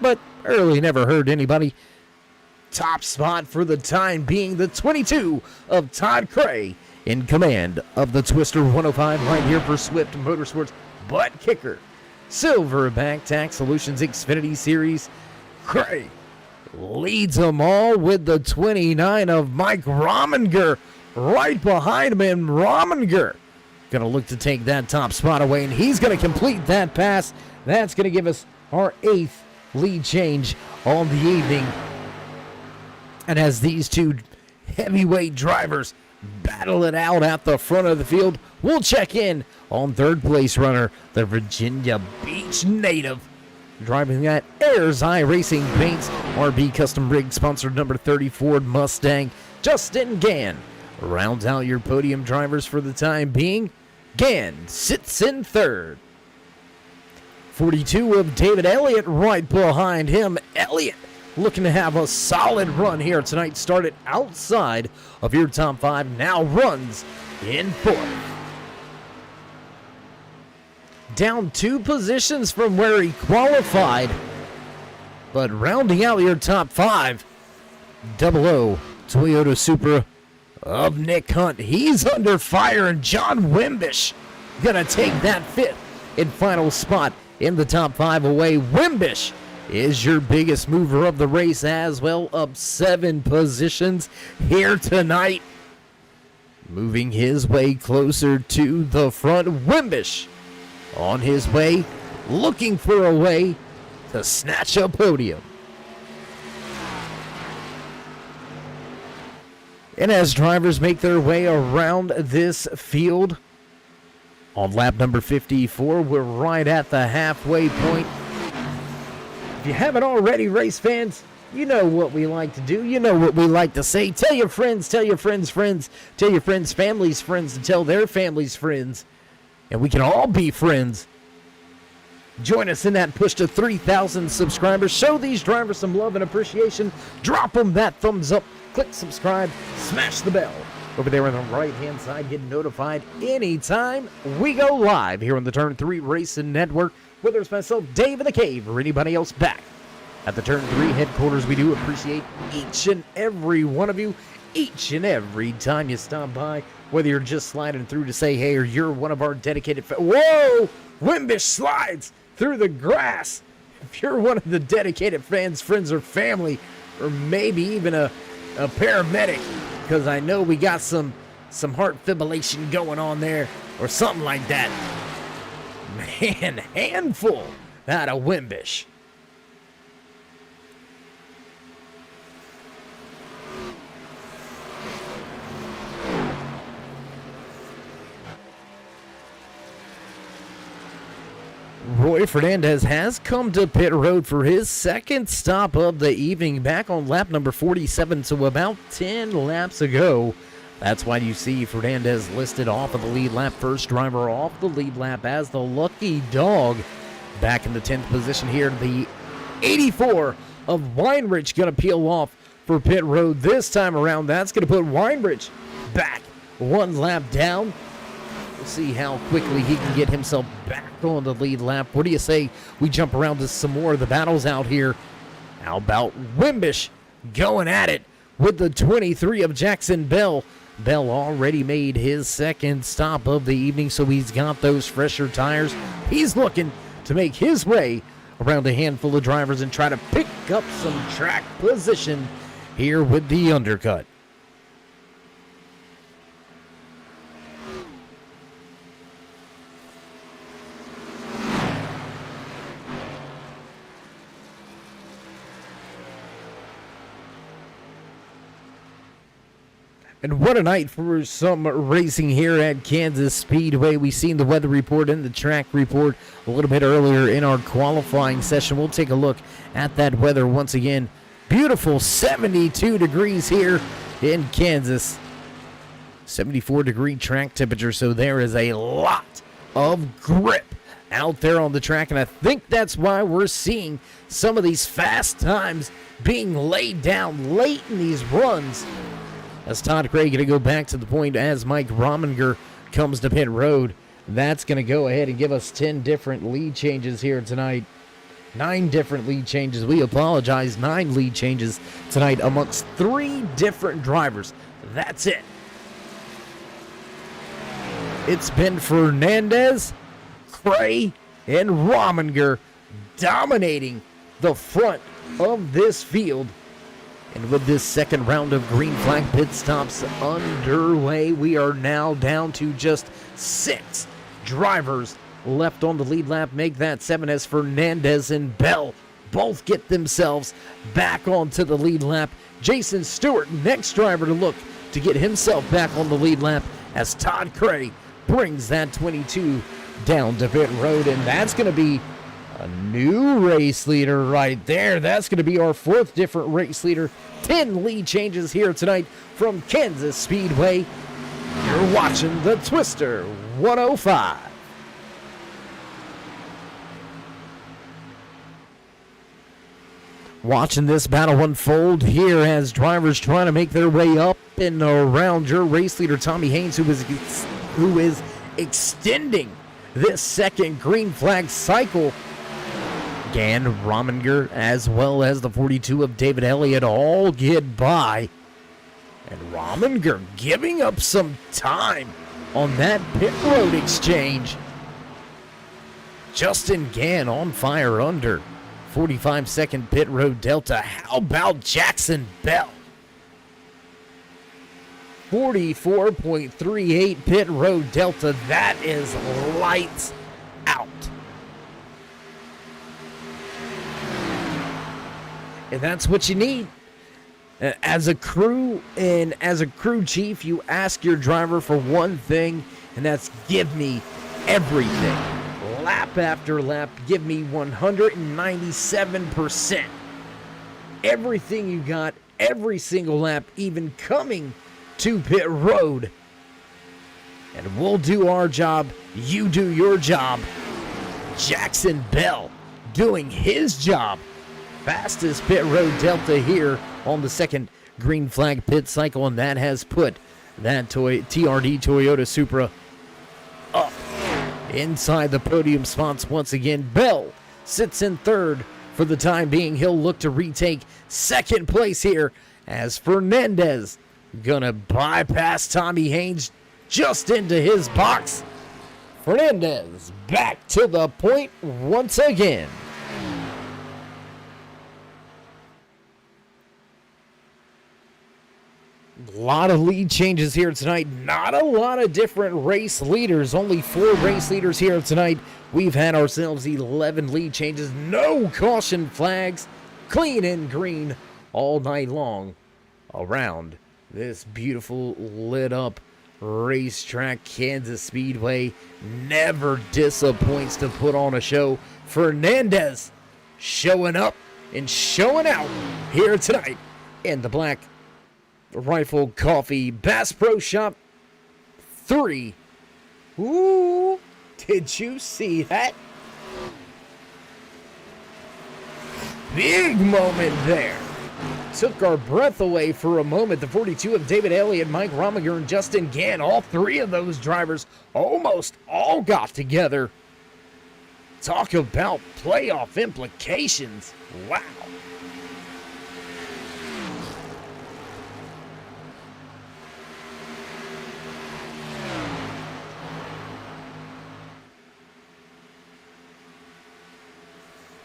but early never hurt anybody. Top spot for the time being, the 22 of Todd Cray, in command of the Twister 105 right here for Swift Motorsports Butt Kicker Silverback Tax Solutions Xfinity Series. Cray leads them all with the 29 of Mike Rominger right behind him, and Rominger going to look to take that top spot away, and he's going to complete that pass. That's going to give us our 8th lead change on the evening. And as these two heavyweight drivers battle it out at the front of the field, we'll check in on third place runner, the Virginia Beach native, driving that Ayers Eye Racing Paints RB Custom Rig sponsored number 30 Ford Mustang, Justin Gann. Rounds out your podium drivers for the time being. Gann sits in third. 42 of David Elliott right behind him. Elliott looking to have a solid run here tonight. Started outside of your top 5, now runs in 4th. Down 2 positions from where he qualified, but rounding out your top 5, 00 Toyota Supra of Nick Hunt. He's under fire, and John Wimbish gonna take that 5th and final spot in the top 5 away. Wimbish is your biggest mover of the race as well, up 7 positions here tonight. Moving his way closer to the front. Wimbish on his way, looking for a way to snatch a podium. And as drivers make their way around this field, on lap number 54, we're right at the halfway point. If you haven't already, race fans, you know what we like to do. You know what we like to say. Tell your friends, tell your friends' friends, tell your friends' families' friends to tell their families' friends. And we can all be friends. Join us in that push to 3,000 subscribers. Show these drivers some love and appreciation. Drop them that thumbs up. Click subscribe. Smash the bell. Over there on the right-hand side, get notified anytime we go live here on the Turn 3 Racing Network. Whether it's myself, Dave in the Cave, or anybody else back at the Turn 3 headquarters, we do appreciate each and every one of you, each and every time you stop by, whether you're just sliding through to say hey, or you're one of our dedicated Whoa! Wimbish slides through the grass. If you're one of the dedicated fans, friends, or family, or maybe even a paramedic, because I know we got some heart fibrillation going on there, or something like that. Man, handful out of Wimbish. Roy Fernandez has come to pit road for his second stop of the evening, back on lap number 47, so about 10 laps ago. That's why you see Fernandez listed off of the lead lap, first driver off the lead lap as the lucky dog. Back in the 10th position here, the 84 of Weinrich going to peel off for pit road this time around. That's going to put Weinrich back one lap down. We'll see how quickly he can get himself back on the lead lap. What do you say we jump around to some more of the battles out here? How about Wimbish going at it with the 23 of Jackson Bell? Bell already made his second stop of the evening, so he's got those fresher tires. He's looking to make his way around a handful of drivers and try to pick up some track position here with the undercut. And what a night for some racing here at Kansas Speedway. We've seen the weather report and the track report a little bit earlier in our qualifying session. We'll take a look at that weather once again. Beautiful 72 degrees here in Kansas. 74-degree track temperature, so there is a lot of grip out there on the track, and I think that's why we're seeing some of these fast times being laid down late in these runs. As Todd Craig going to go back to the point as Mike Rominger comes to pit road. That's going to go ahead and give us 10 different lead changes here tonight. 9 different lead changes. We apologize. 9 lead changes tonight amongst 3 different drivers. That's it. It's been Fernandez, Cray, and Rominger dominating the front of this field. And with this second round of green flag pit stops underway, we are now down to just 6 drivers left on the lead lap. Make that 7 as Fernandez and Bell both get themselves back onto the lead lap. Jason Stewart, next driver to look to get himself back on the lead lap as Todd Cray brings that 22 down to pit road. And that's going to be a new race leader right there. That's going to be our 4th different race leader. 10 lead changes here tonight from Kansas Speedway. You're watching the Twister 105. Watching this battle unfold here as drivers trying to make their way up and around your race leader, Tommy Haynes, who is extending this second green flag cycle. Gan, Rominger, as well as the 42 of David Elliott all get by. And Rominger giving up some time on that pit road exchange. Justin Gan on fire under 45-second pit road delta. How about Jackson Bell? 44.38 pit road delta. That is lights out. And that's what you need. As a crew and as a crew chief, you ask your driver for one thing, and that's give me everything. Lap after lap, give me 197%. Everything you got, every single lap, even coming to pit road. And we'll do our job, you do your job. Jackson Bell doing his job. Fastest pit road delta here on the second green flag pit cycle, and that has put that TRD Toyota Supra up inside the podium spots once again. Bell sits in 3rd for the time being. He'll look to retake 2nd place here as Fernandez gonna bypass Tommy Haynes just into his box. Fernandez back to the point once again. A lot of lead changes here tonight. Not a lot of different race leaders. Only 4 race leaders here tonight. We've had ourselves 11 lead changes. No caution flags. Clean and green all night long around this beautiful lit up racetrack. Kansas Speedway never disappoints to put on a show. Fernandez showing up and showing out here tonight in the black Rifle Coffee Bass Pro Shop 3. Ooh, did you see that? Big moment there. Took our breath away for a moment. The 42 of David Elliott, Mike Rominger, and Justin Gann, all 3 of those drivers almost all got together. Talk about playoff implications. Wow.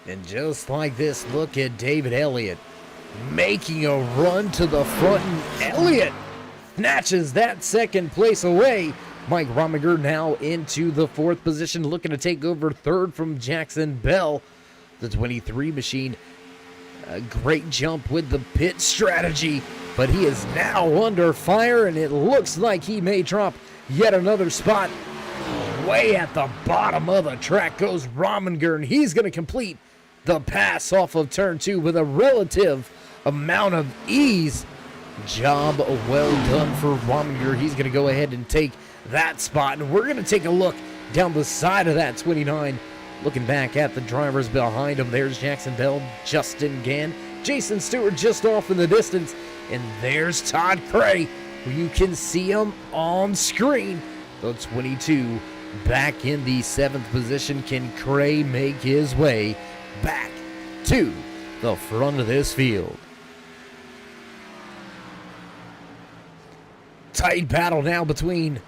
And just like this, look at David Elliott making a run to the front, and Elliott snatches that second place away. Mike Rominger now into the 4th position, looking to take over 3rd from Jackson Bell. The 23 machine, a great jump with the pit strategy, but he is now under fire, and it looks like he may drop yet another spot. Way at the bottom of the track goes Rominger, and he's going to complete the pass off of turn 2 with a relative amount of ease. Job well done for Rominger. He's going to go ahead and take that spot, and we're going to take a look down the side of that 29. Looking back at the drivers behind him, there's Jackson Bell, Justin Gann, Jason Stewart just off in the distance, and there's Todd Cray, who you can see him on screen. The 22 back in the 7th position. Can Cray make his way back to the front of this field? Tight battle now between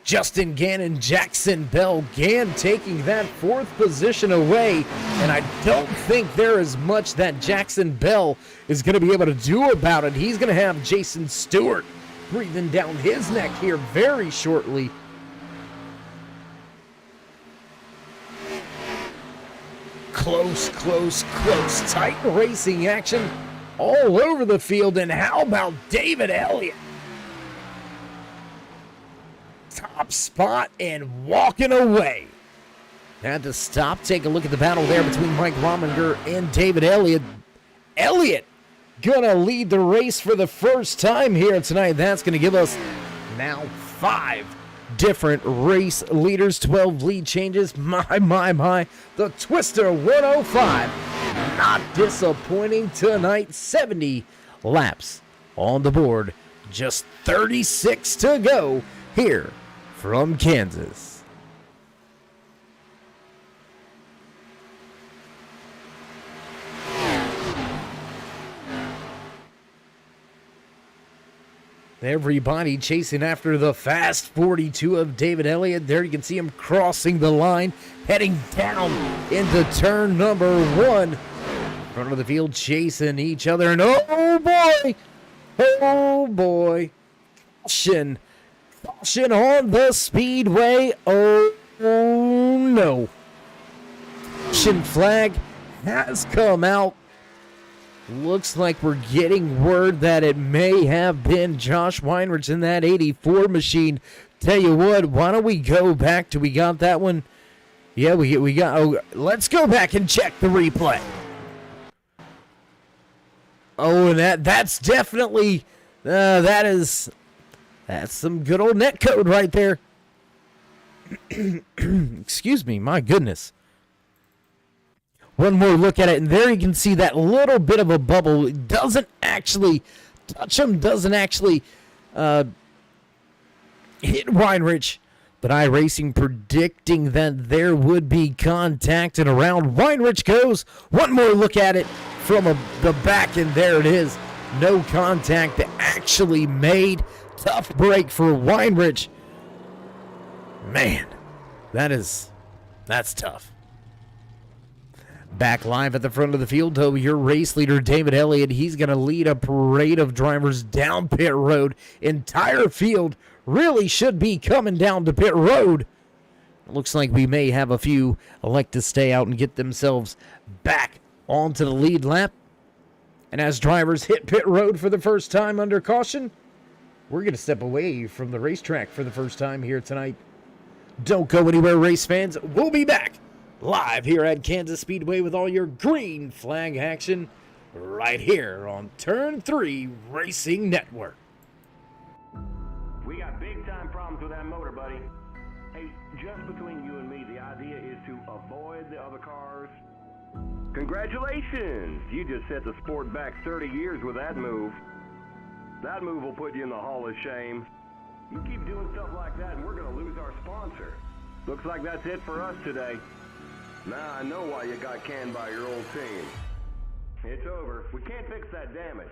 Justin Gann and Jackson Bell. Gann taking that 4th position away, and I don't think there is much that Jackson Bell is going to be able to do about it. He's going to have Jason Stewart breathing down his neck here very shortly. Close, close, close. Tight racing action all over the field. And how about David Elliott? Top spot and walking away. Had to stop, take a look at the battle there between Mike Rominger and David Elliott. Elliott gonna lead the race for the first time here tonight. That's gonna give us now 5 different race leaders, 12 lead changes. My. The Twister 105, not disappointing tonight. 70 laps on the board. Just 36 to go here from Kansas. Everybody chasing after the fast 42 of David Elliott. There you can see him crossing the line, heading down into turn number 1. Front of the field chasing each other, and oh boy, caution on the speedway. Oh no. Caution flag has come out. Looks like we're getting word that it may have been Josh Weinrich in that 84 machine. Tell you what, why don't we go back to, we got that one? Yeah, we got, oh, let's go back and check the replay. Oh, and that's definitely, that's some good old net code right there. Excuse me, my goodness. One more look at it, and there you can see that little bit of a bubble. It doesn't actually touch him, doesn't actually hit Weinrich. But iRacing predicting that there would be contact, and around Weinrich goes. One more look at it from the back, and there it is. No contact actually made. Tough break for Weinrich. Man, That's tough. Back live at the front of the field, though, your race leader, David Elliott, he's going to lead a parade of drivers down pit road. Entire field really should be coming down to pit road. Looks like we may have a few elect to stay out and get themselves back onto the lead lap. And as drivers hit pit road for the first time under caution, we're going to step away from the racetrack for the first time here tonight. Don't go anywhere, race fans. We'll be back live here at Kansas Speedway with all your green flag action right here on Turn 3 Racing Network. We got big time problems with that motor, buddy. Hey, just between you and me, the idea is to avoid the other cars. Congratulations! You just set the sport back 30 years with that move. That move will put you in the Hall of Shame. You keep doing stuff like that and we're going to lose our sponsor. Looks like that's it for us today. Now I know why you got canned by your old team. It's over. We can't fix that damage.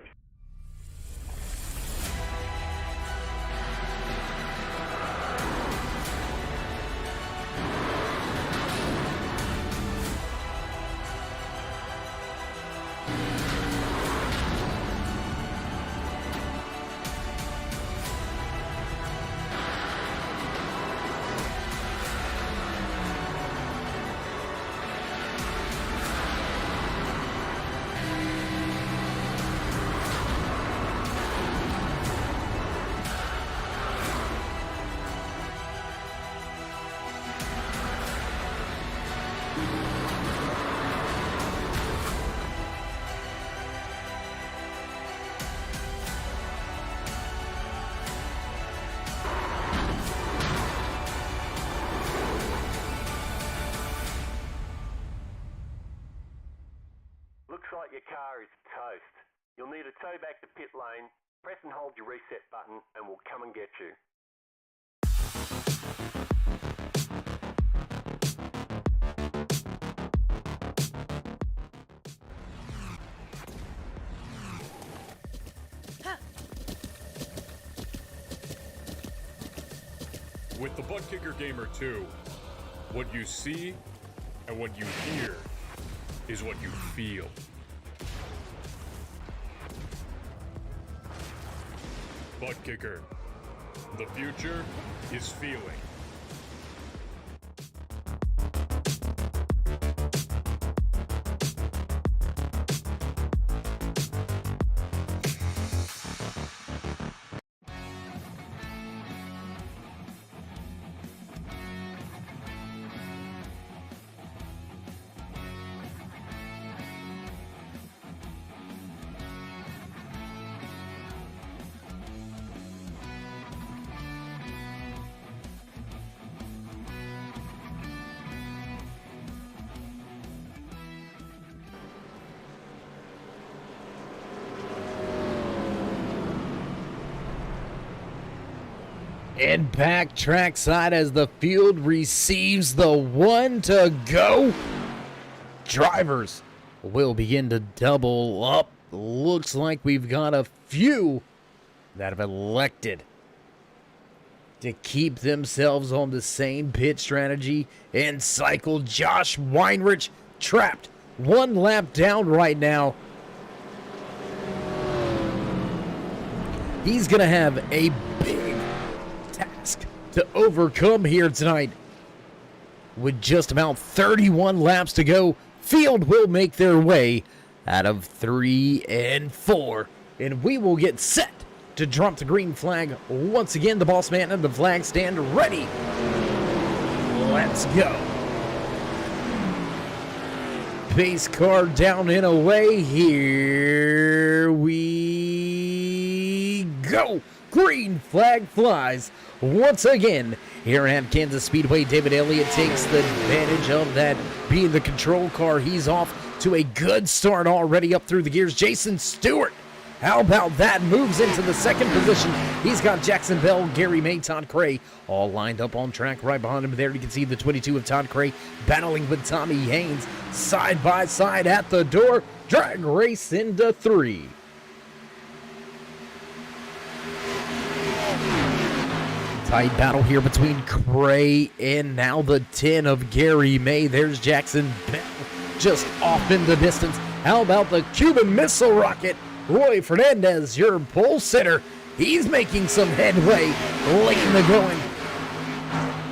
Looks like your car is toast. You'll need a tow back to pit lane. Press and hold your reset button and we'll come and get you. With the Butt Kicker Gamer 2, what you see and what you hear is what you feel. Butt Kicker. The future is feeling. And back trackside as the field receives the one to go. Drivers will begin to double up. Looks like we've got a few that have elected to keep themselves on the same pit strategy and cycle. Josh Weinrich trapped one lap down right now. He's going to have a big task to overcome here tonight. With just about 31 laps to go, field will make their way out of 3 and 4. And we will get set to drop the green flag once again. The boss man and the flag stand ready. Let's go. Pace car down and away. Here we go. Green flag flies once again here at Kansas Speedway. David Elliott takes the advantage of that being the control car. He's off to a good start already up through the gears. Jason Stewart, how about that? Moves into the second position. He's got Jackson Bell, Gary May, Todd Cray all lined up on track right behind him. There you can see the 22 of Todd Cray battling with Tommy Haynes side by side at the door. Drag race into 3. Tight battle here between Cray and now the 10 of Gary May. There's Jackson Bell just off in the distance. How about the Cuban Missile Rocket? Roy Fernandez, your pole sitter. He's making some headway late in the going.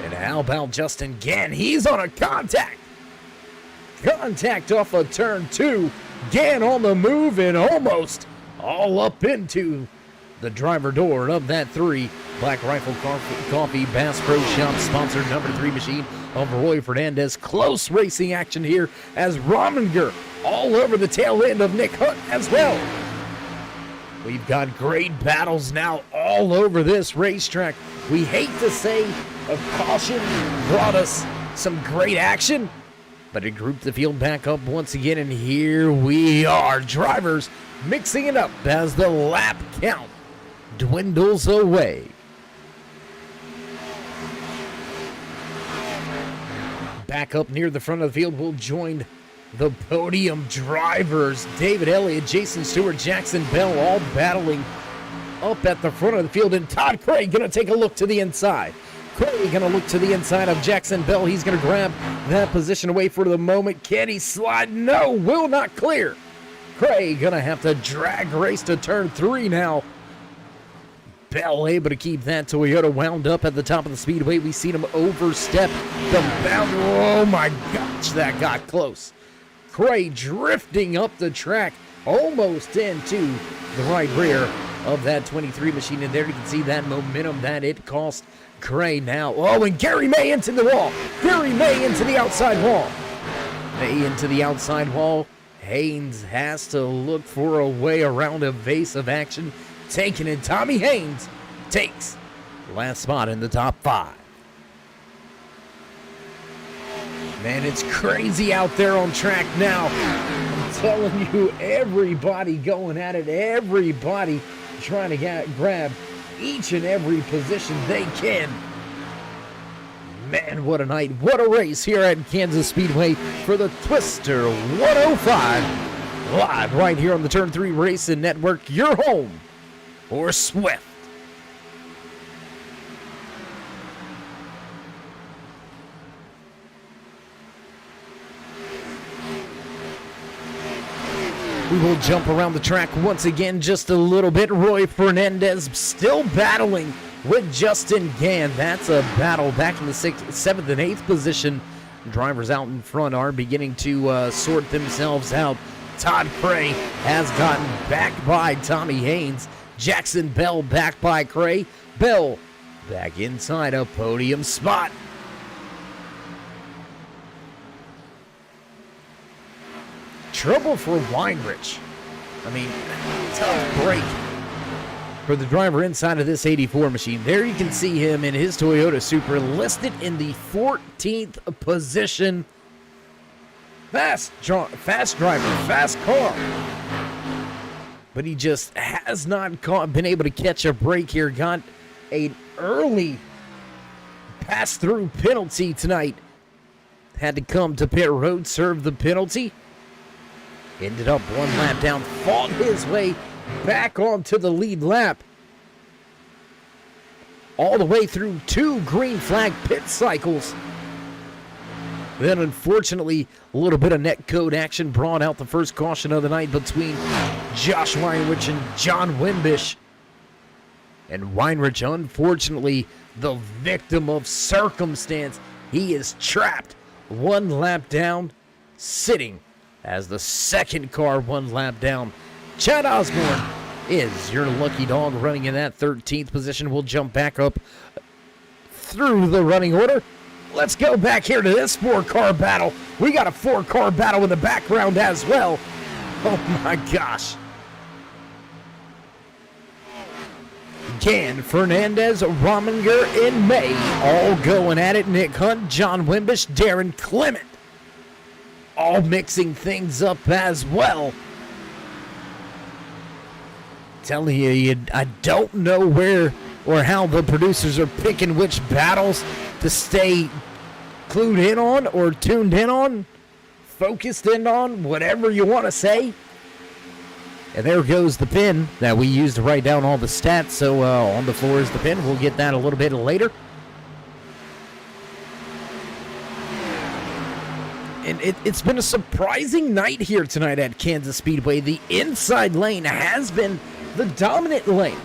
And how about Justin Gann? He's on a contact. Contact off of turn 2. Gann on the move and almost all up into the driver door of that 3. Black Rifle Coffee Bass Pro Shop sponsored number 3 machine of Roy Fernandez. Close racing action here as Rominger all over the tail end of Nick Hunt as well. We've got great battles now all over this racetrack. We hate to say a caution brought us some great action, but it grouped the field back up once again, and here we are. Drivers mixing it up as the lap count dwindles away. Back up near the front of the field, we'll join the podium drivers. David Elliott, Jason Stewart, Jackson Bell all battling up at the front of the field, and Todd Craig going to take a look to the inside. Craig going to look to the inside of Jackson Bell. He's going to grab that position away for the moment. Can he slide? No, will not clear. Craig going to have to drag race to turn 3 now. Bell able to keep that Toyota wound up at the top of the speedway. We've seen him overstep the boundary. Oh my gosh, that got close. Cray drifting up the track almost into the right rear of that 23 machine. And there you can see that momentum that it cost Cray now. Oh, and Gary May into the wall. Gary May into the outside wall. May into the outside wall. Haynes has to look for a way around evasive action. Taking it, Tommy Haynes takes last spot in the top 5. Man, it's crazy out there on track now. I'm telling you, everybody going at it, everybody trying to grab each and every position they can. Man, what a night, what a race here at Kansas Speedway for the Twister 105. Live right here on the Turn 3 Racing Network, your home for Swift. We will jump around the track once again just a little bit. Roy Fernandez still battling with Justin Gann. That's a battle back in the 6th, 7th, and 8th position. Drivers out in front are beginning to sort themselves out. Todd Cray has gotten back by Tommy Haynes. Jackson Bell back by Cray. Bell back inside a podium spot. Trouble for Weinrich. I mean, tough break for the driver inside of this 84 machine. There you can see him in his Toyota Supra listed in the 14th position. Fast driver, fast car. But he just has not been able to catch a break here. Got an early pass-through penalty tonight. Had to come to pit road, serve the penalty. Ended up one lap down, fought his way back onto the lead lap. All the way through 2 green flag pit cycles. Then, unfortunately, a little bit of net code action brought out the first caution of the night between Josh Weinrich and John Wimbish. And Weinrich, unfortunately, the victim of circumstance. He is trapped 1 lap down, sitting as the second car 1 lap down. Chad Osborne is your lucky dog running in that 13th position. We'll jump back up through the running order. Let's go back here to this 4-car battle. We got a 4-car battle in the background as well. Oh my gosh. Gann, Fernandez, Rominger, and May all going at it. Nick Hunt, John Wimbish, Darren Clement all mixing things up as well. Telling you, I don't know where or how the producers are picking which battles to stay clued in on or tuned in on, focused in on, whatever you want to say. And there goes the pin that we used to write down all the stats. So on the floor is the pin. We'll get that a little bit later. And it's been a surprising night here tonight at Kansas Speedway. The inside lane has been the dominant lane.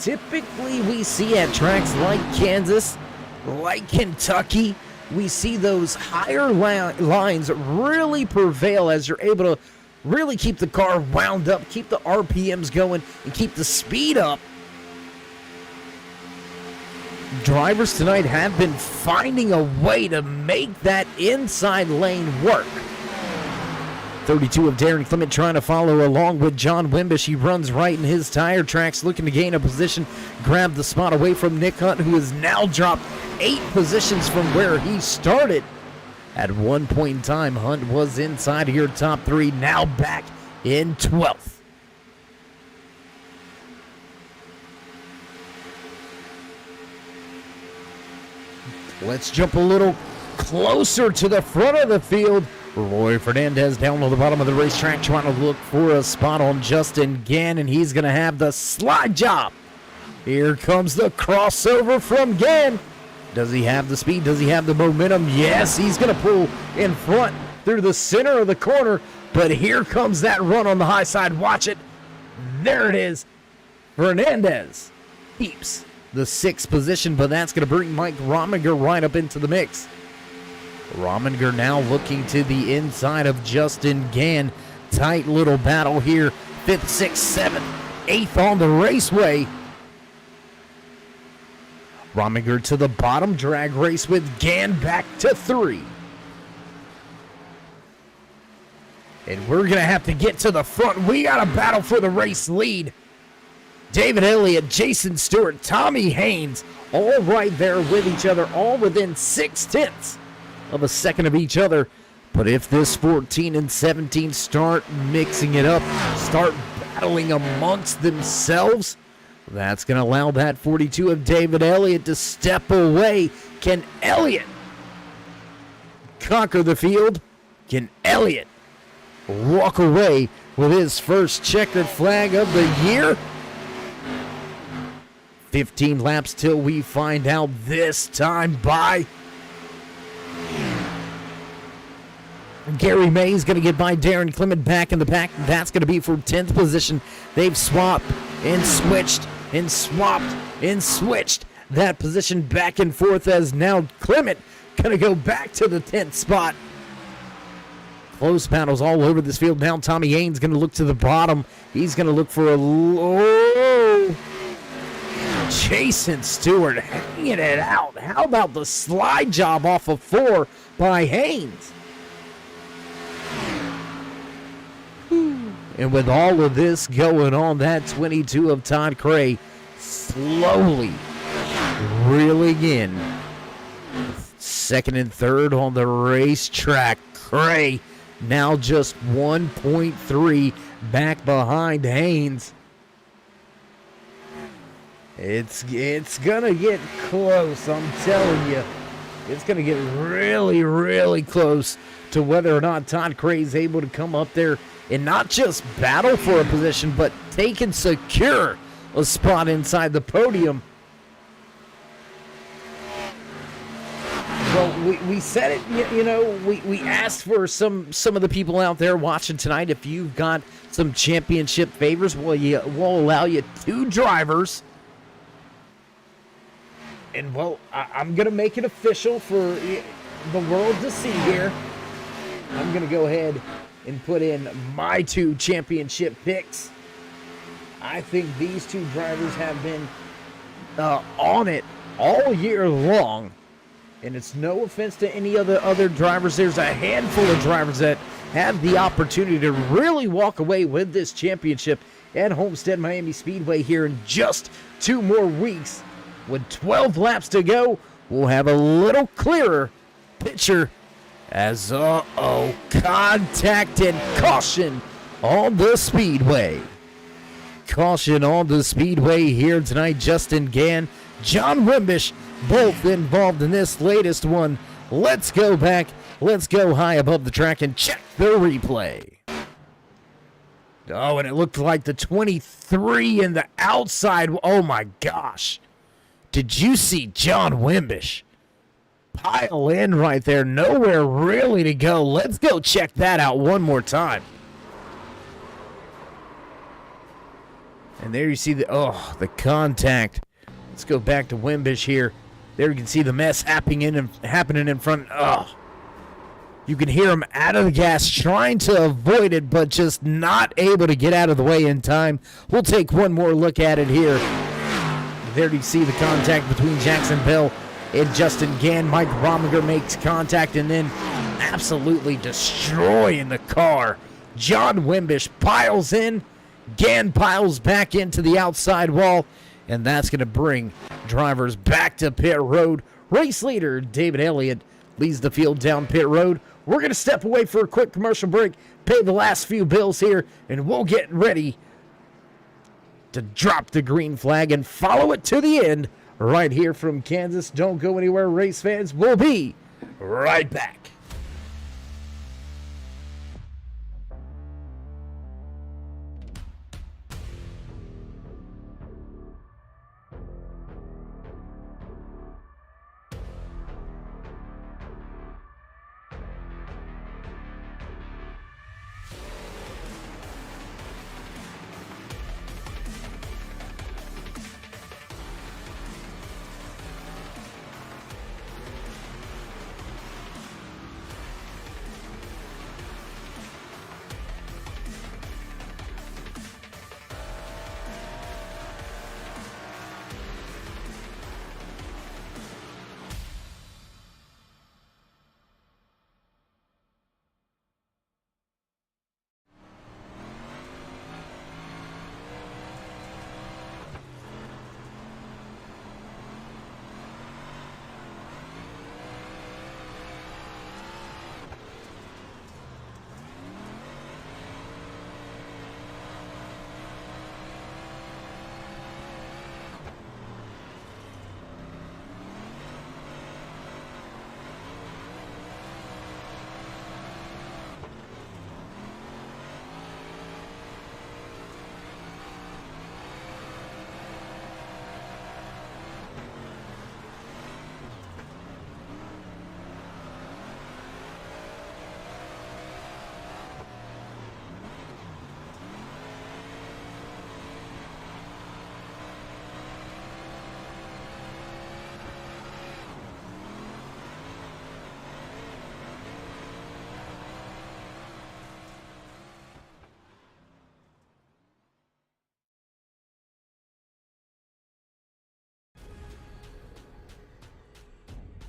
Typically, we see at tracks like Kansas, like Kentucky, we see those higher lines really prevail as you're able to really keep the car wound up, keep the RPMs going, and keep the speed up. Drivers tonight have been finding a way to make that inside lane work. 32 of Darren Clement trying to follow along with John Wimbish. He runs right in his tire tracks, looking to gain a position, grab the spot away from Nick Hunt, who has now dropped 8 positions from where he started. At one point in time, Hunt was inside here, top 3, now back in 12th. Let's jump a little closer to the front of the field. Roy Fernandez down to the bottom of the racetrack trying to look for a spot on Justin Gann, and he's going to have the slide job. Here comes the crossover from Gann. Does he have the speed? Does he have the momentum? Yes, he's going to pull in front through the center of the corner, but here comes that run on the high side. Watch it. There it is. Fernandez keeps the 6th position, but that's going to bring Mike Rominger right up into the mix. Rominger now looking to the inside of Justin Gann. Tight little battle here. 5th, 6th, 7th, 8th on the raceway. Rominger to the bottom, drag race with Gann back to 3. And we're going to have to get to the front. We got a battle for the race lead. David Elliott, Jason Stewart, Tommy Haynes, all right there with each other, all within 0.6 of a second of each other. But if this 14 and 17 start mixing it up, start battling amongst themselves, that's going to allow that 42 of David Elliott to step away. Can Elliott conquer the field? Can Elliott walk away with his first checkered flag of the year? 15 laps till we find out, this time by Gary May's going to get by Darren Clement back in the pack. That's going to be for 10th position. They've swapped and switched and swapped and switched that position back and forth as now Clement going to go back to the 10th spot. Close battles all over this field. Now Tommy Haynes going to look to the bottom. He's going to look for a low. Jason Stewart hanging it out. How about the slide job off of 4 by Haynes? And with all of this going on, that 22 of Todd Cray slowly reeling in. 2nd and 3rd on the racetrack. Cray now just 1.3 back behind Haynes. It's gonna get close, I'm telling you. It's gonna get really, really close to whether or not Todd Cray is able to come up there and not just battle for a position, but take and secure a spot inside the podium. Well, we said it, you know, we asked for some of the people out there watching tonight, if you've got some championship favors, we'll allow you 2 drivers. And, well, I'm going to make it official for the world to see here. I'm going to go ahead and put in my 2 championship picks. I think these 2 drivers have been on it all year long. And it's no offense to any other drivers. There's a handful of drivers that have the opportunity to really walk away with this championship at Homestead Miami Speedway here in just 2 more weeks. With 12 laps to go, we'll have a little clearer picture as, contact and caution on the speedway. Caution on the speedway here tonight. Justin Gann, John Wimbish, both involved in this latest one. Let's go back. Let's go high above the track and check the replay. Oh, and it looked like the 23 in the outside. Oh, my gosh. Did you see John Wimbish pile in right there? Nowhere really to go. Let's go check that out one more time. And there you see the contact. Let's go back to Wimbish here. There you can see the mess happening in front. Oh. You can hear him out of the gas trying to avoid it, but just not able to get out of the way in time. We'll take one more look at it here. There you see the contact between Jackson Bell and Justin Gann. Mike Rominger makes contact and then absolutely destroying the car. John Wimbish piles in. Gann piles back into the outside wall. And that's going to bring drivers back to pit road. Race leader David Elliott leads the field down pit road. We're going to step away for a quick commercial break, pay the last few bills here, and we'll get ready to drop the green flag and follow it to the end right here from Kansas. Don't go anywhere, race fans. We'll be right back.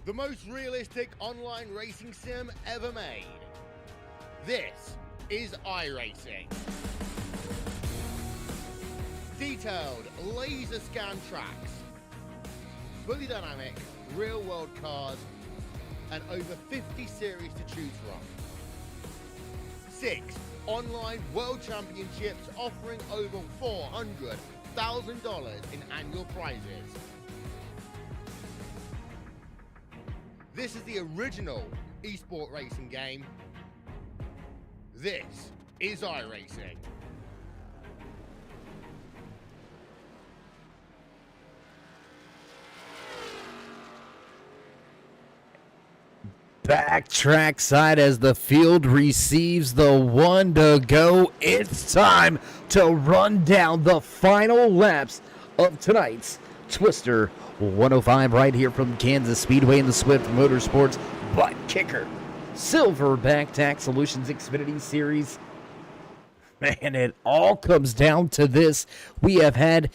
The most realistic online racing sim ever made. This is iRacing. Detailed laser scan tracks, fully dynamic real world cars, and over 50 series to choose from. 6 online world championships offering over $400,000 in annual prizes. This is the original esport racing game. This is iRacing. Backtrack side as the field receives the 1 to go. It's time to run down the final laps of tonight's Twister 105 right here from Kansas Speedway in the Swift MotorSports Butt Kicker Silver Backtack Solutions Xfinity Series. Man, it all comes down to this. We have had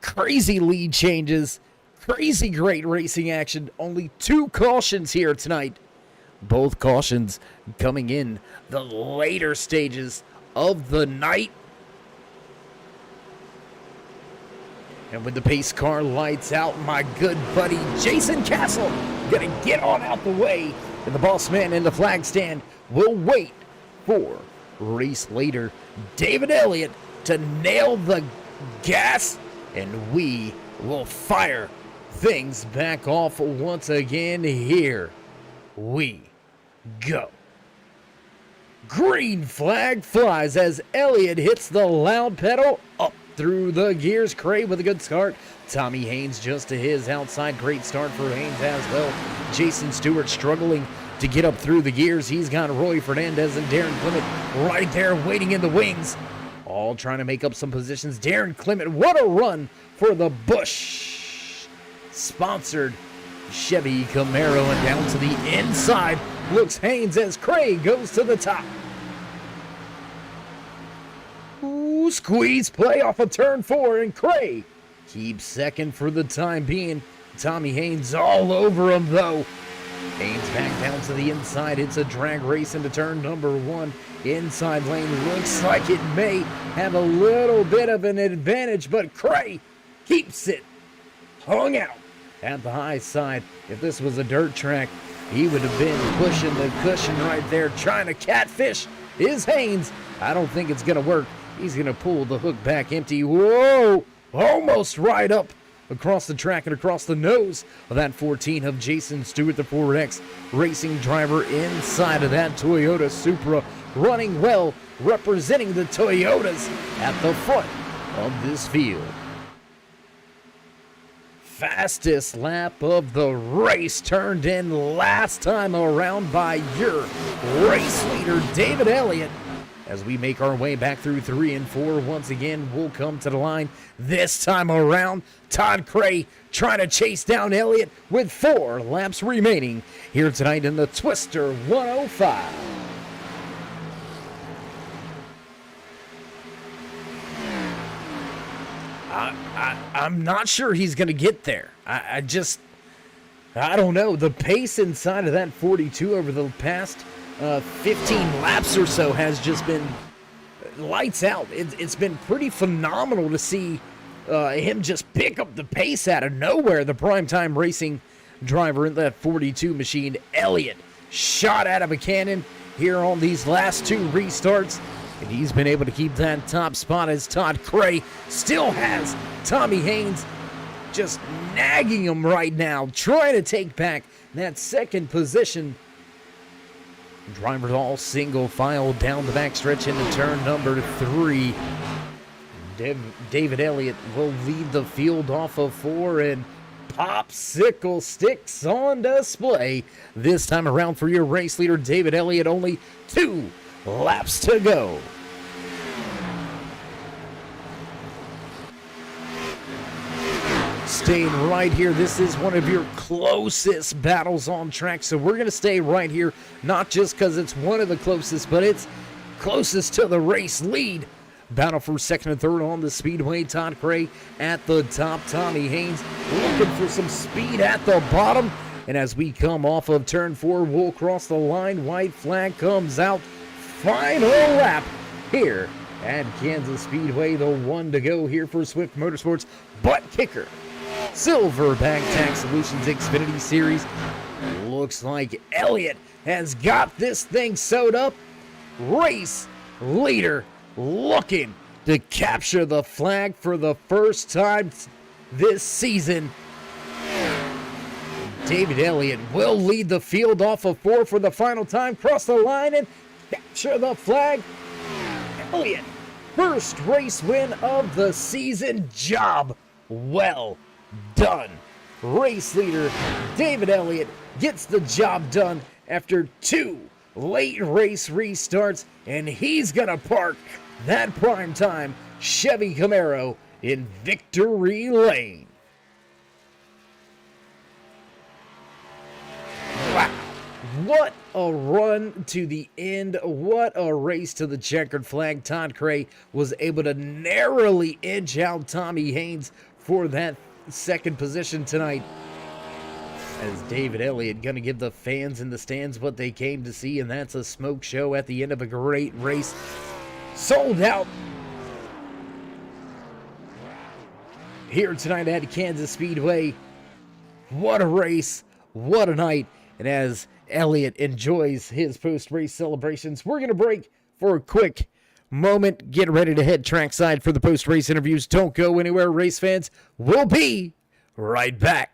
crazy lead changes, crazy great racing action. Only 2 cautions here tonight. Both cautions coming in the later stages of the night. And with the pace car lights out, my good buddy Jason Castle gonna get on out the way. And the boss man in the flag stand will wait for race leader David Elliott to nail the gas. And we will fire things back off once again. Here we go. Green flag flies as Elliott hits the loud pedal up through the gears. Cray with a good start. Tommy Haynes just to his outside. Great start for Haynes as well. Jason Stewart struggling to get up through the gears. He's got Roy Fernandez and Darren Clement right there waiting in the wings. All trying to make up some positions. Darren Clement, what a run for the Busch sponsored Chevy Camaro, and down to the inside looks Haynes as Cray goes to the top. Ooh, squeeze play off of turn 4, and Cray keeps second for the time being. Tommy Haynes all over him though. Haynes back down to the inside. It's a drag race into turn number 1. Inside lane looks like it may have a little bit of an advantage, but Cray keeps it hung out at the high side. If this was a dirt track, he would have been pushing the cushion right there, trying to catfish his Haynes. I don't think it's going to work. He's going to pull the hook back empty. Whoa! Almost right up across the track and across the nose of that 14 of Jason Stewart, the 4X racing driver inside of that Toyota Supra, running well, representing the Toyotas at the front of this field. Fastest lap of the race turned in last time around by your race leader, David Elliott. As we make our way back through 3 and 4, once again, we'll come to the line. This time around, Todd Cray trying to chase down Elliott with 4 laps remaining here tonight in the Twister 105. I'm not sure he's going to get there. I don't know. The pace inside of that 42 over the past 15 laps or so has just been lights out. It's been pretty phenomenal to see him just pick up the pace out of nowhere. The primetime racing driver in that 42 machine, Elliott, shot out of a cannon here on these last 2 restarts. And he's been able to keep that top spot as Todd Cray still has Tommy Haynes just nagging him right now, trying to take back that second position. Drivers all single file down the backstretch into turn number 3. David Elliott will lead the field off of 4, and popsicle sticks on display this time around for your race leader, David Elliott. Only 2 laps to go. Staying right here, this is one of your closest battles on track, so we're going to stay right here, not just because it's one of the closest, but it's closest to the race lead. Battle for second and third on the speedway. Todd Cray at the top. Tommy Haynes looking for some speed at the bottom. And as we come off of turn 4, we'll cross the line. White flag comes out. Final lap here at Kansas Speedway. The 1 to go here for Swift Motorsports Butt Kicker Silverback Tax Solutions Xfinity Series. Looks like Elliott has got this thing sewed up. Race leader looking to capture the flag for the first time this season. David Elliott will lead the field off of 4 for the final time. Cross the line and capture the flag. Elliott, first race win of the season. Job well done. Race leader David Elliott gets the job done after 2 late race restarts, and he's gonna park that primetime Chevy Camaro in victory lane. Wow, what a run to the end. What a race to the checkered flag. Todd Cray was able to narrowly edge out Tommy Haynes for that second position tonight, as David Elliott going to give the fans in the stands what they came to see, and that's a smoke show at the end of a great race. Sold out here tonight at Kansas Speedway. What a race, what a night. And as Elliott enjoys his post-race celebrations, we're going to break for a quick moment. Get ready to head trackside for the post-race interviews. Don't go anywhere, race fans. We'll be right back.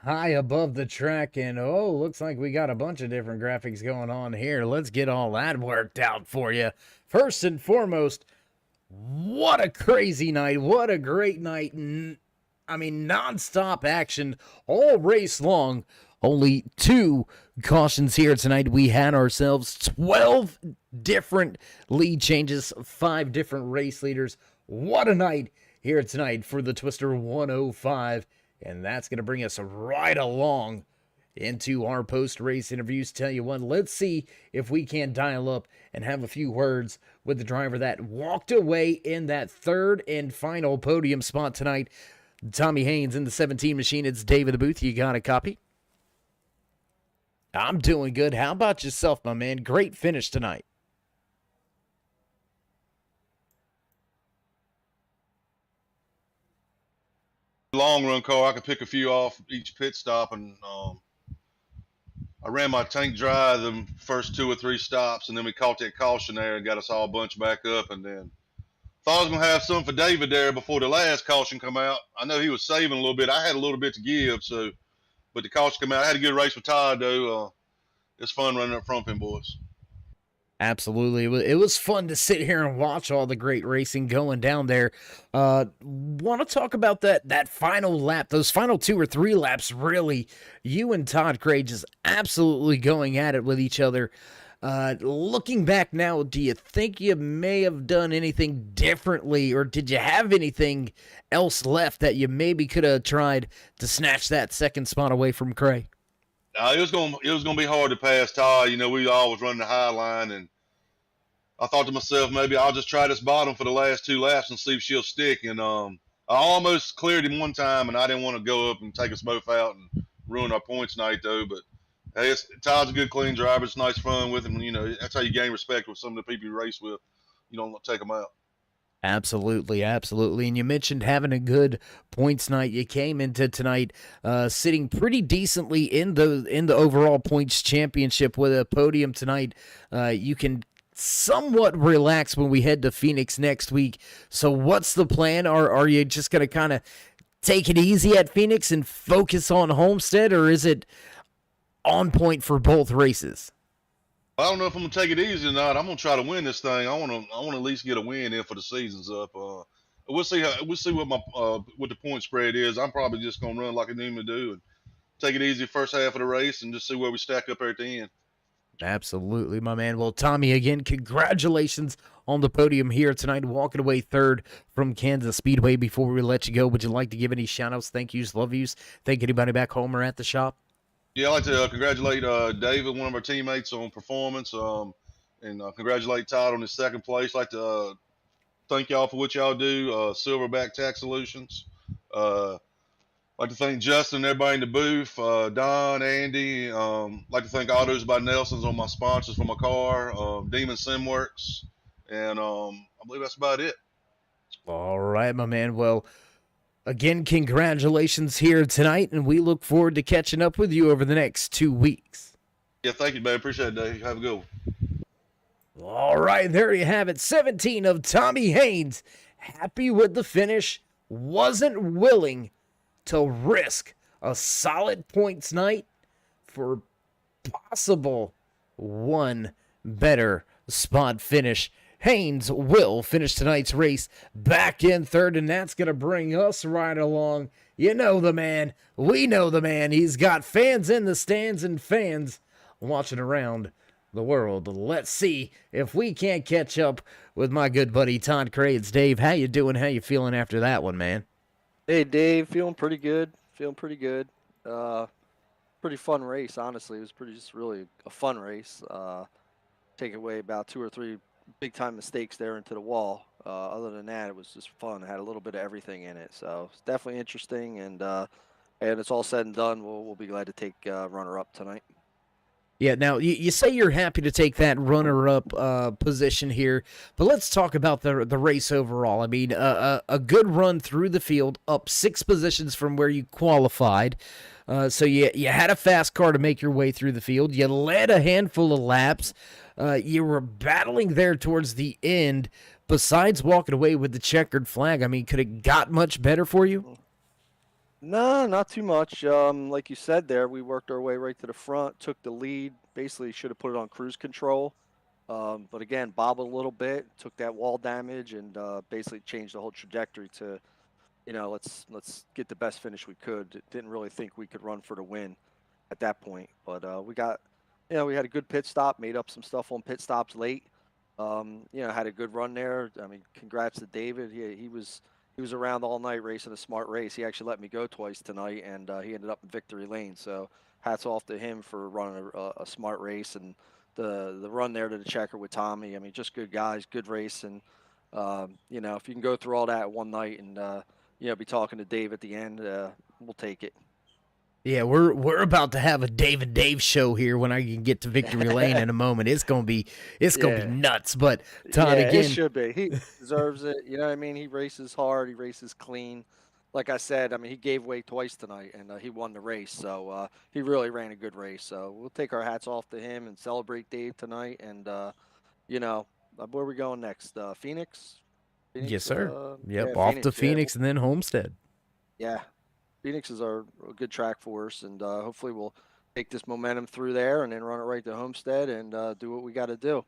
high above the track, and oh, looks like we got a bunch of different graphics going on here. Let's get all that worked out for you. First and foremost, what a crazy night. What a great night. I mean, nonstop action all race long. Only 2 cautions here tonight. We had ourselves 12 different lead changes, 5 different race leaders. What a night here tonight for the Twister 105. And that's going to bring us right along into our post-race interviews. Tell you what, let's see if we can dial up and have a few words with the driver that walked away in that third and final podium spot tonight. Tommy Haynes in the 17 machine. It's Dave in the booth. You got a copy? I'm doing good. How about yourself, my man? Great finish tonight. Long run car, I could pick a few off each pit stop, and I ran my tank dry the first 2 or 3 stops, and then we caught that caution there and got us all bunched back up, and then thought I was gonna have some for David there before the last caution come out. I know he was saving a little bit. I had a little bit to give, so but the caution come out. I had a good race with Todd though. It's fun running up front, boys. Absolutely. It was fun to sit here and watch all the great racing going down there. Want to talk about that final lap, those final 2 or 3 laps, really. You and Todd Craig just absolutely going at it with each other. Looking back now, do you think you may have done anything differently, or did you have anything else left that you maybe could have tried to snatch that second spot away from Craig? It was gonna be hard to pass Todd. You know, we always running the high line, and I thought to myself, maybe I'll just try this bottom for the last 2 laps and see if she'll stick. And I almost cleared him one time, and I didn't want to go up and take us both out and ruin our points night though. But hey, Todd's a good, clean driver. It's nice fun with him. You know, that's how you gain respect with some of the people you race with. You don't take them out. Absolutely, absolutely. And you mentioned having a good points night. You came into tonight sitting pretty decently in the overall points championship with a podium tonight. You can somewhat relax when we head to Phoenix next week. So what's the plan? Are you just going to kind of take it easy at Phoenix and focus on Homestead, or is it on point for both races? I don't know if I'm gonna take it easy or not. I'm gonna try to win this thing. I want to at least get a win in for the season's up. We'll see what my what the point spread is. I'm probably just gonna run like I need to do and take it easy first half of the race and just see where we stack up there at the end. Absolutely, my man. Well, Tommy, again, congratulations on the podium here tonight, walking away third from Kansas Speedway. Before we let you go, would you like to give any shout-outs, thank yous, love yous, thank anybody back home or at the shop? Yeah, I'd like to congratulate David, one of our teammates, on performance, and congratulate Todd on his second place. I'd like to thank y'all for what y'all do, Silverback Tax Solutions. I'd like to thank Justin and everybody in the booth, Don, Andy. Like to thank Autos by Nelson's on my sponsors for my car, Demon Simworks, and I believe that's about it. All right, my man. Well, again, congratulations here tonight, and we look forward to catching up with you over the next 2 weeks. Yeah, thank you, man. Appreciate it, Dave. Have a good one. All right, there you have it. 17 of Tommy Haynes. Happy with the finish. Wasn't willing to risk a solid points night for possible one better spot finish. Haynes will finish tonight's race back in third, and that's going to bring us right along. You know the man. We know the man. He's got fans in the stands and fans watching around the world. Let's see if we can't catch up with my good buddy Todd Craig. Dave, how you doing? How you feeling after that one, man? Hey, Dave. Feeling pretty good. Pretty fun race, honestly. It was just really a fun race. Take away about 2 or 3 big-time mistakes there into the wall. Other than that, it was just fun. It had a little bit of everything in it, so it's definitely interesting. And it's all said and done, we'll be glad to take runner-up tonight. Yeah, now, you say you're happy to take that runner-up position here, but let's talk about the race overall. I mean, a good run through the field, up 6 positions from where you qualified. So you had a fast car to make your way through the field. You led a handful of laps. You were battling there towards the end. Besides walking away with the checkered flag, I mean, could it got much better for you? No, not too much. Like you said there, we worked our way right to the front, took the lead. Basically, should have put it on cruise control. But again, bobbled a little bit, took that wall damage, and basically changed the whole trajectory to, let's get the best finish we could. Didn't really think we could run for the win at that point, but we had a good pit stop, made up some stuff on pit stops late. Had a good run there. I mean, congrats to David. He was around all night racing a smart race. He actually let me go twice tonight, and he ended up in victory lane. So hats off to him for running a smart race, and the run there to the checker with Tommy. I mean, just good guys, good race, and if you can go through all that one night and be talking to Dave at the end, we'll take it. Yeah, we're about to have a Dave and Dave show here when I can get to Victory Lane in a moment. It's gonna be Yeah. nuts. But Todd, Yeah, it again, should be. He deserves it. You know what I mean? He races hard. He races clean. Like I said, I mean, he gave way twice tonight, and he won the race. So he really ran a good race. So we'll take our hats off to him and celebrate Dave tonight. And where are we going next? Phoenix. yes, Phoenix. sir. Yep, Yeah, off to Phoenix. Yeah, Phoenix and then Homestead. yeah. Phoenix is a good track for us, and hopefully we'll take this momentum through there and then run it right to Homestead and do what we got to do.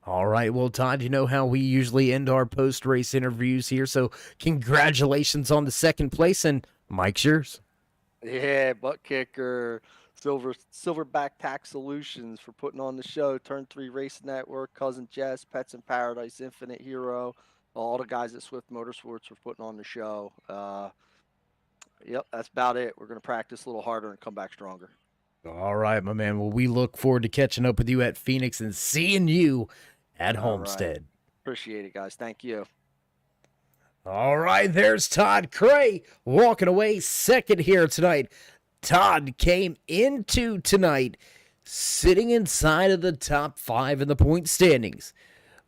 All right, well, Todd, you know how we usually end our post-race interviews here, so congratulations on the second place, and Mike's yours. Yeah, butt kicker, Silverback Tax Solutions for putting on the show. Turn 3 Race Network, Cousin Jess, Pets in Paradise, Infinite Hero, all the guys at Swift Motorsports for putting on the show. Yep, that's about it. We're gonna practice a little harder and come back stronger. All right, my man. Well, we look forward to catching up with you at Phoenix and seeing you at All right. Homestead. Appreciate it, guys. Thank you. All right, there's Todd Cray walking away second here tonight. Todd came into tonight sitting inside of the top 5 in the point standings.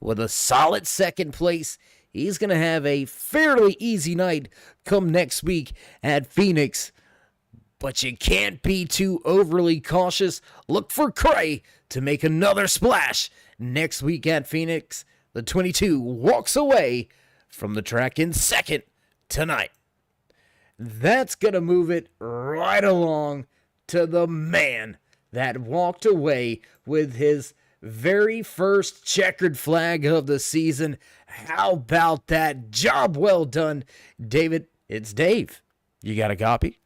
With a solid second place, he's going to have a fairly easy night come next week at Phoenix. But you can't be too overly cautious. Look for Cray to make another splash next week at Phoenix. The 22 walks away from the track in second tonight. That's going to move it right along to the man that walked away with his very first checkered flag of the season. How about that? Job well done, David. It's Dave. You got a copy?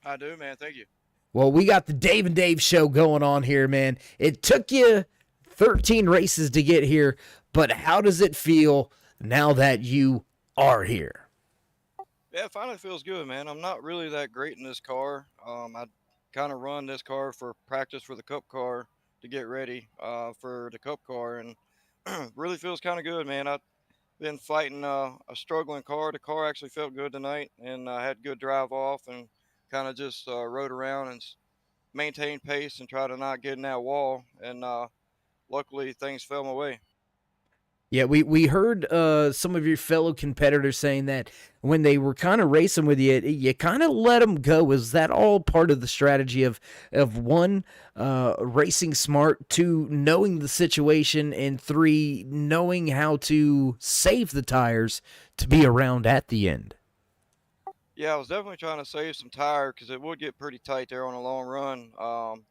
I do, man. Thank you. Well, we got the Dave and Dave show going on here, man. It took you 13 races to get here, but how does it feel now that you are here? Yeah, it finally feels good, man. I'm not really that great in this car. I kind of run this car for practice for the Cup car to get ready for the Cup car, and really feels kind of good, man. I've been fighting a struggling car. The car actually felt good tonight, and I had good drive off and kind of just rode around and maintained pace and tried to not get in that wall. And luckily, things fell my way. Yeah, we heard some of your fellow competitors saying that when they were kind of racing with you, you kind of let them go. Was that all part of the strategy of one, racing smart, 2, knowing the situation, and 3, knowing how to save the tires to be around at the end? Yeah, I was definitely trying to save some tire because it would get pretty tight there on a long run.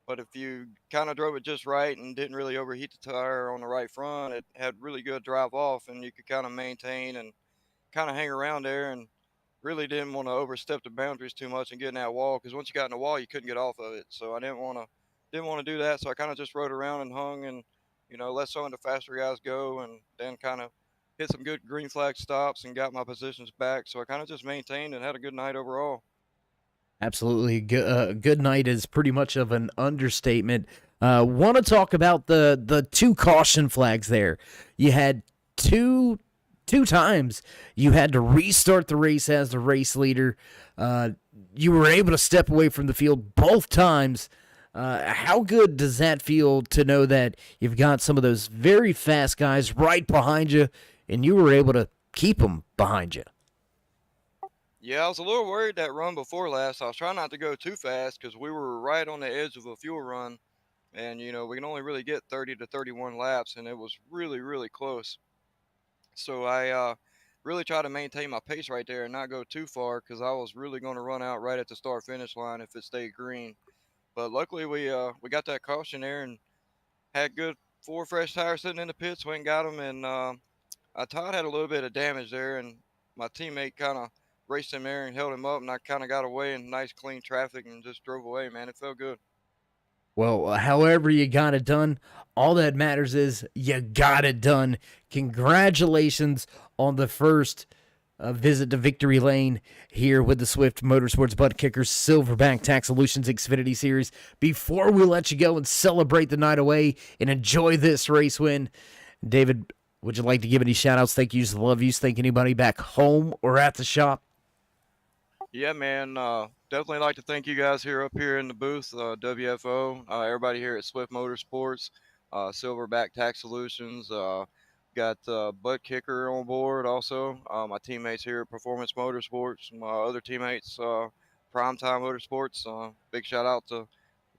But if you kind of drove it just right and didn't really overheat the tire on the right front, it had really good drive off, and you could kind of maintain and kind of hang around there, and really didn't want to overstep the boundaries too much and get in that wall because once you got in the wall, you couldn't get off of it. So I didn't want to do that. So I kind of just rode around and hung, and let some of the faster guys go, and then kind of hit some good green flag stops and got my positions back. So I kind of just maintained and had a good night overall. Absolutely. Good night is pretty much of an understatement. Want to talk about the 2 caution flags there. You had two times you had to restart the race as the race leader. You were able to step away from the field both times. How good does that feel to know that you've got some of those very fast guys right behind you, and you were able to keep them behind you? Yeah, I was a little worried that run before last. I was trying not to go too fast because we were right on the edge of a fuel run. And, we can only really get 30 to 31 laps, and it was really, really close. So I really try to maintain my pace right there and not go too far because I was really going to run out right at the start finish line if it stayed green. But luckily we got that caution there and had good 4 fresh tires sitting in the pits. Went and got them, and Todd had a little bit of damage there, and my teammate kind of raced him there and held him up, and I kind of got away in nice clean traffic and just drove away. Man, it felt good. Well, however you got it done, all that matters is you got it done. Congratulations on the first visit to Victory Lane here with the Swift Motorsports Butt Kickers Silverback Tax Solutions Xfinity Series. Before we let you go and celebrate the night away and enjoy this race win, David, would you like to give any shout-outs, thank yous, love yous, thank anybody back home or at the shop? Yeah, man. Definitely like to thank you guys here up here in the booth, WFO, everybody here at Swift Motorsports, Silverback Tax Solutions. Got Butt Kicker on board also. My teammates here at Performance Motorsports, my other teammates, Primetime Motorsports. Big shout out to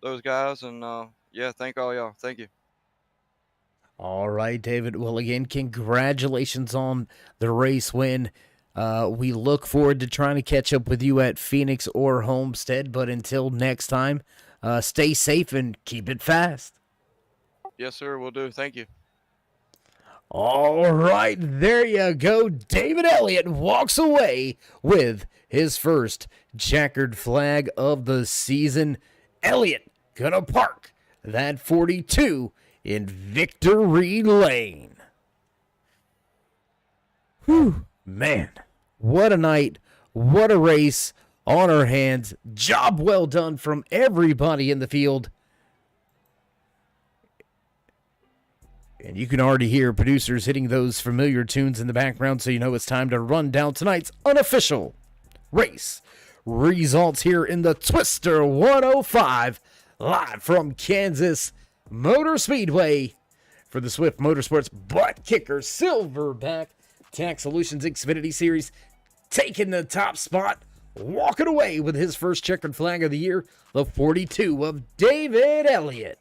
those guys. And yeah, thank all y'all. Thank you. All right, David. Well, again, congratulations on the race win. We look forward to trying to catch up with you at Phoenix or Homestead. But until next time, stay safe and keep it fast. Yes, sir. Will do. Thank you. All right, there you go. David Elliott walks away with his first checkered flag of the season. Elliott gonna park that 42 in Victory Lane. Whew, man, what a night, what a race on our hands. Job well done from everybody in the field. And you can already hear producers hitting those familiar tunes in the background, so you know it's time to run down tonight's unofficial race results here in the Twister 105, live from Kansas Motor Speedway for the Swift Motorsports Butt Kicker Silverback Tax Solutions Xfinity Series. Taking the top spot, walking away with his first checkered flag of the year, the 42 of David Elliott.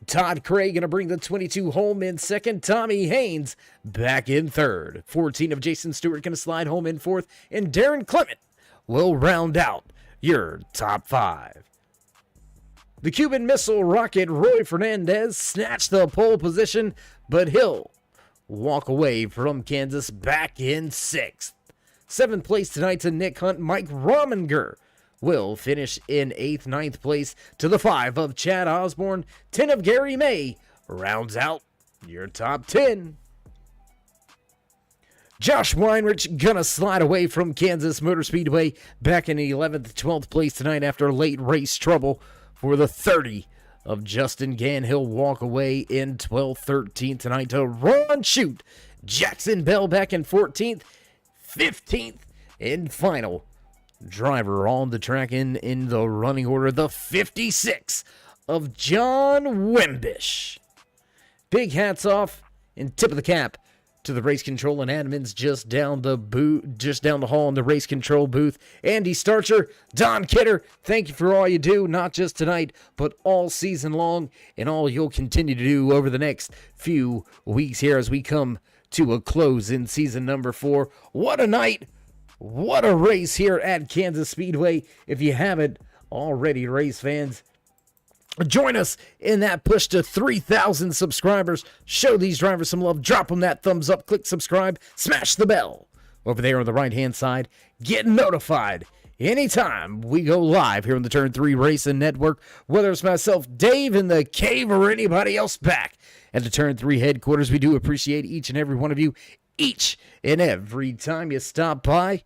Todd Craig going to bring the 22 home in second. Tommy Haynes back in third. 14 of Jason Stewart going to slide home in fourth. And Darren Clement will round out your top five. The Cuban Missile Rocket Roy Fernandez snatched the pole position, but he'll walk away from Kansas back in sixth. Seventh place tonight to Nick Hunt. Mike Rominger will finish in 8th, 9th place to the 5 of Chad Osborne. 10 of Gary May rounds out your top 10. Josh Weinrich gonna slide away from Kansas Motor Speedway back in 11th, 12th place tonight after late race trouble for the 30 of Justin Gann. He'll walk away in 12th, 13th tonight to Ron Shoot. Jackson Bell back in 14th, 15th, and final driver on the track in the running order, the 56 of John Wimbish. Big hats off and tip of the cap to the race control and admins just down the hall in the race control booth. Andy Starcher, Don Kidder, thank you for all you do, not just tonight, but all season long, and all you'll continue to do over the next few weeks here as we come to a close in season number 4. What a night! What a race here at Kansas Speedway. If you haven't already, race fans, join us in that push to 3,000 subscribers. Show these drivers some love. Drop them that thumbs up. Click subscribe. Smash the bell over there on the right-hand side. Get notified anytime we go live here on the Turn 3 Racing Network, whether it's myself, Dave in the cave, or anybody else back at the Turn 3 headquarters. We do appreciate each and every one of you each and every time you stop by.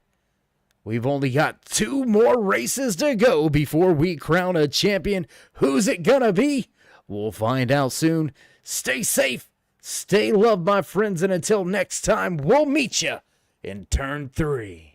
We've only got 2 more races to go before we crown a champion. Who's it gonna be? We'll find out soon. Stay safe, stay loved, my friends, and until next time, we'll meet you in Turn 3.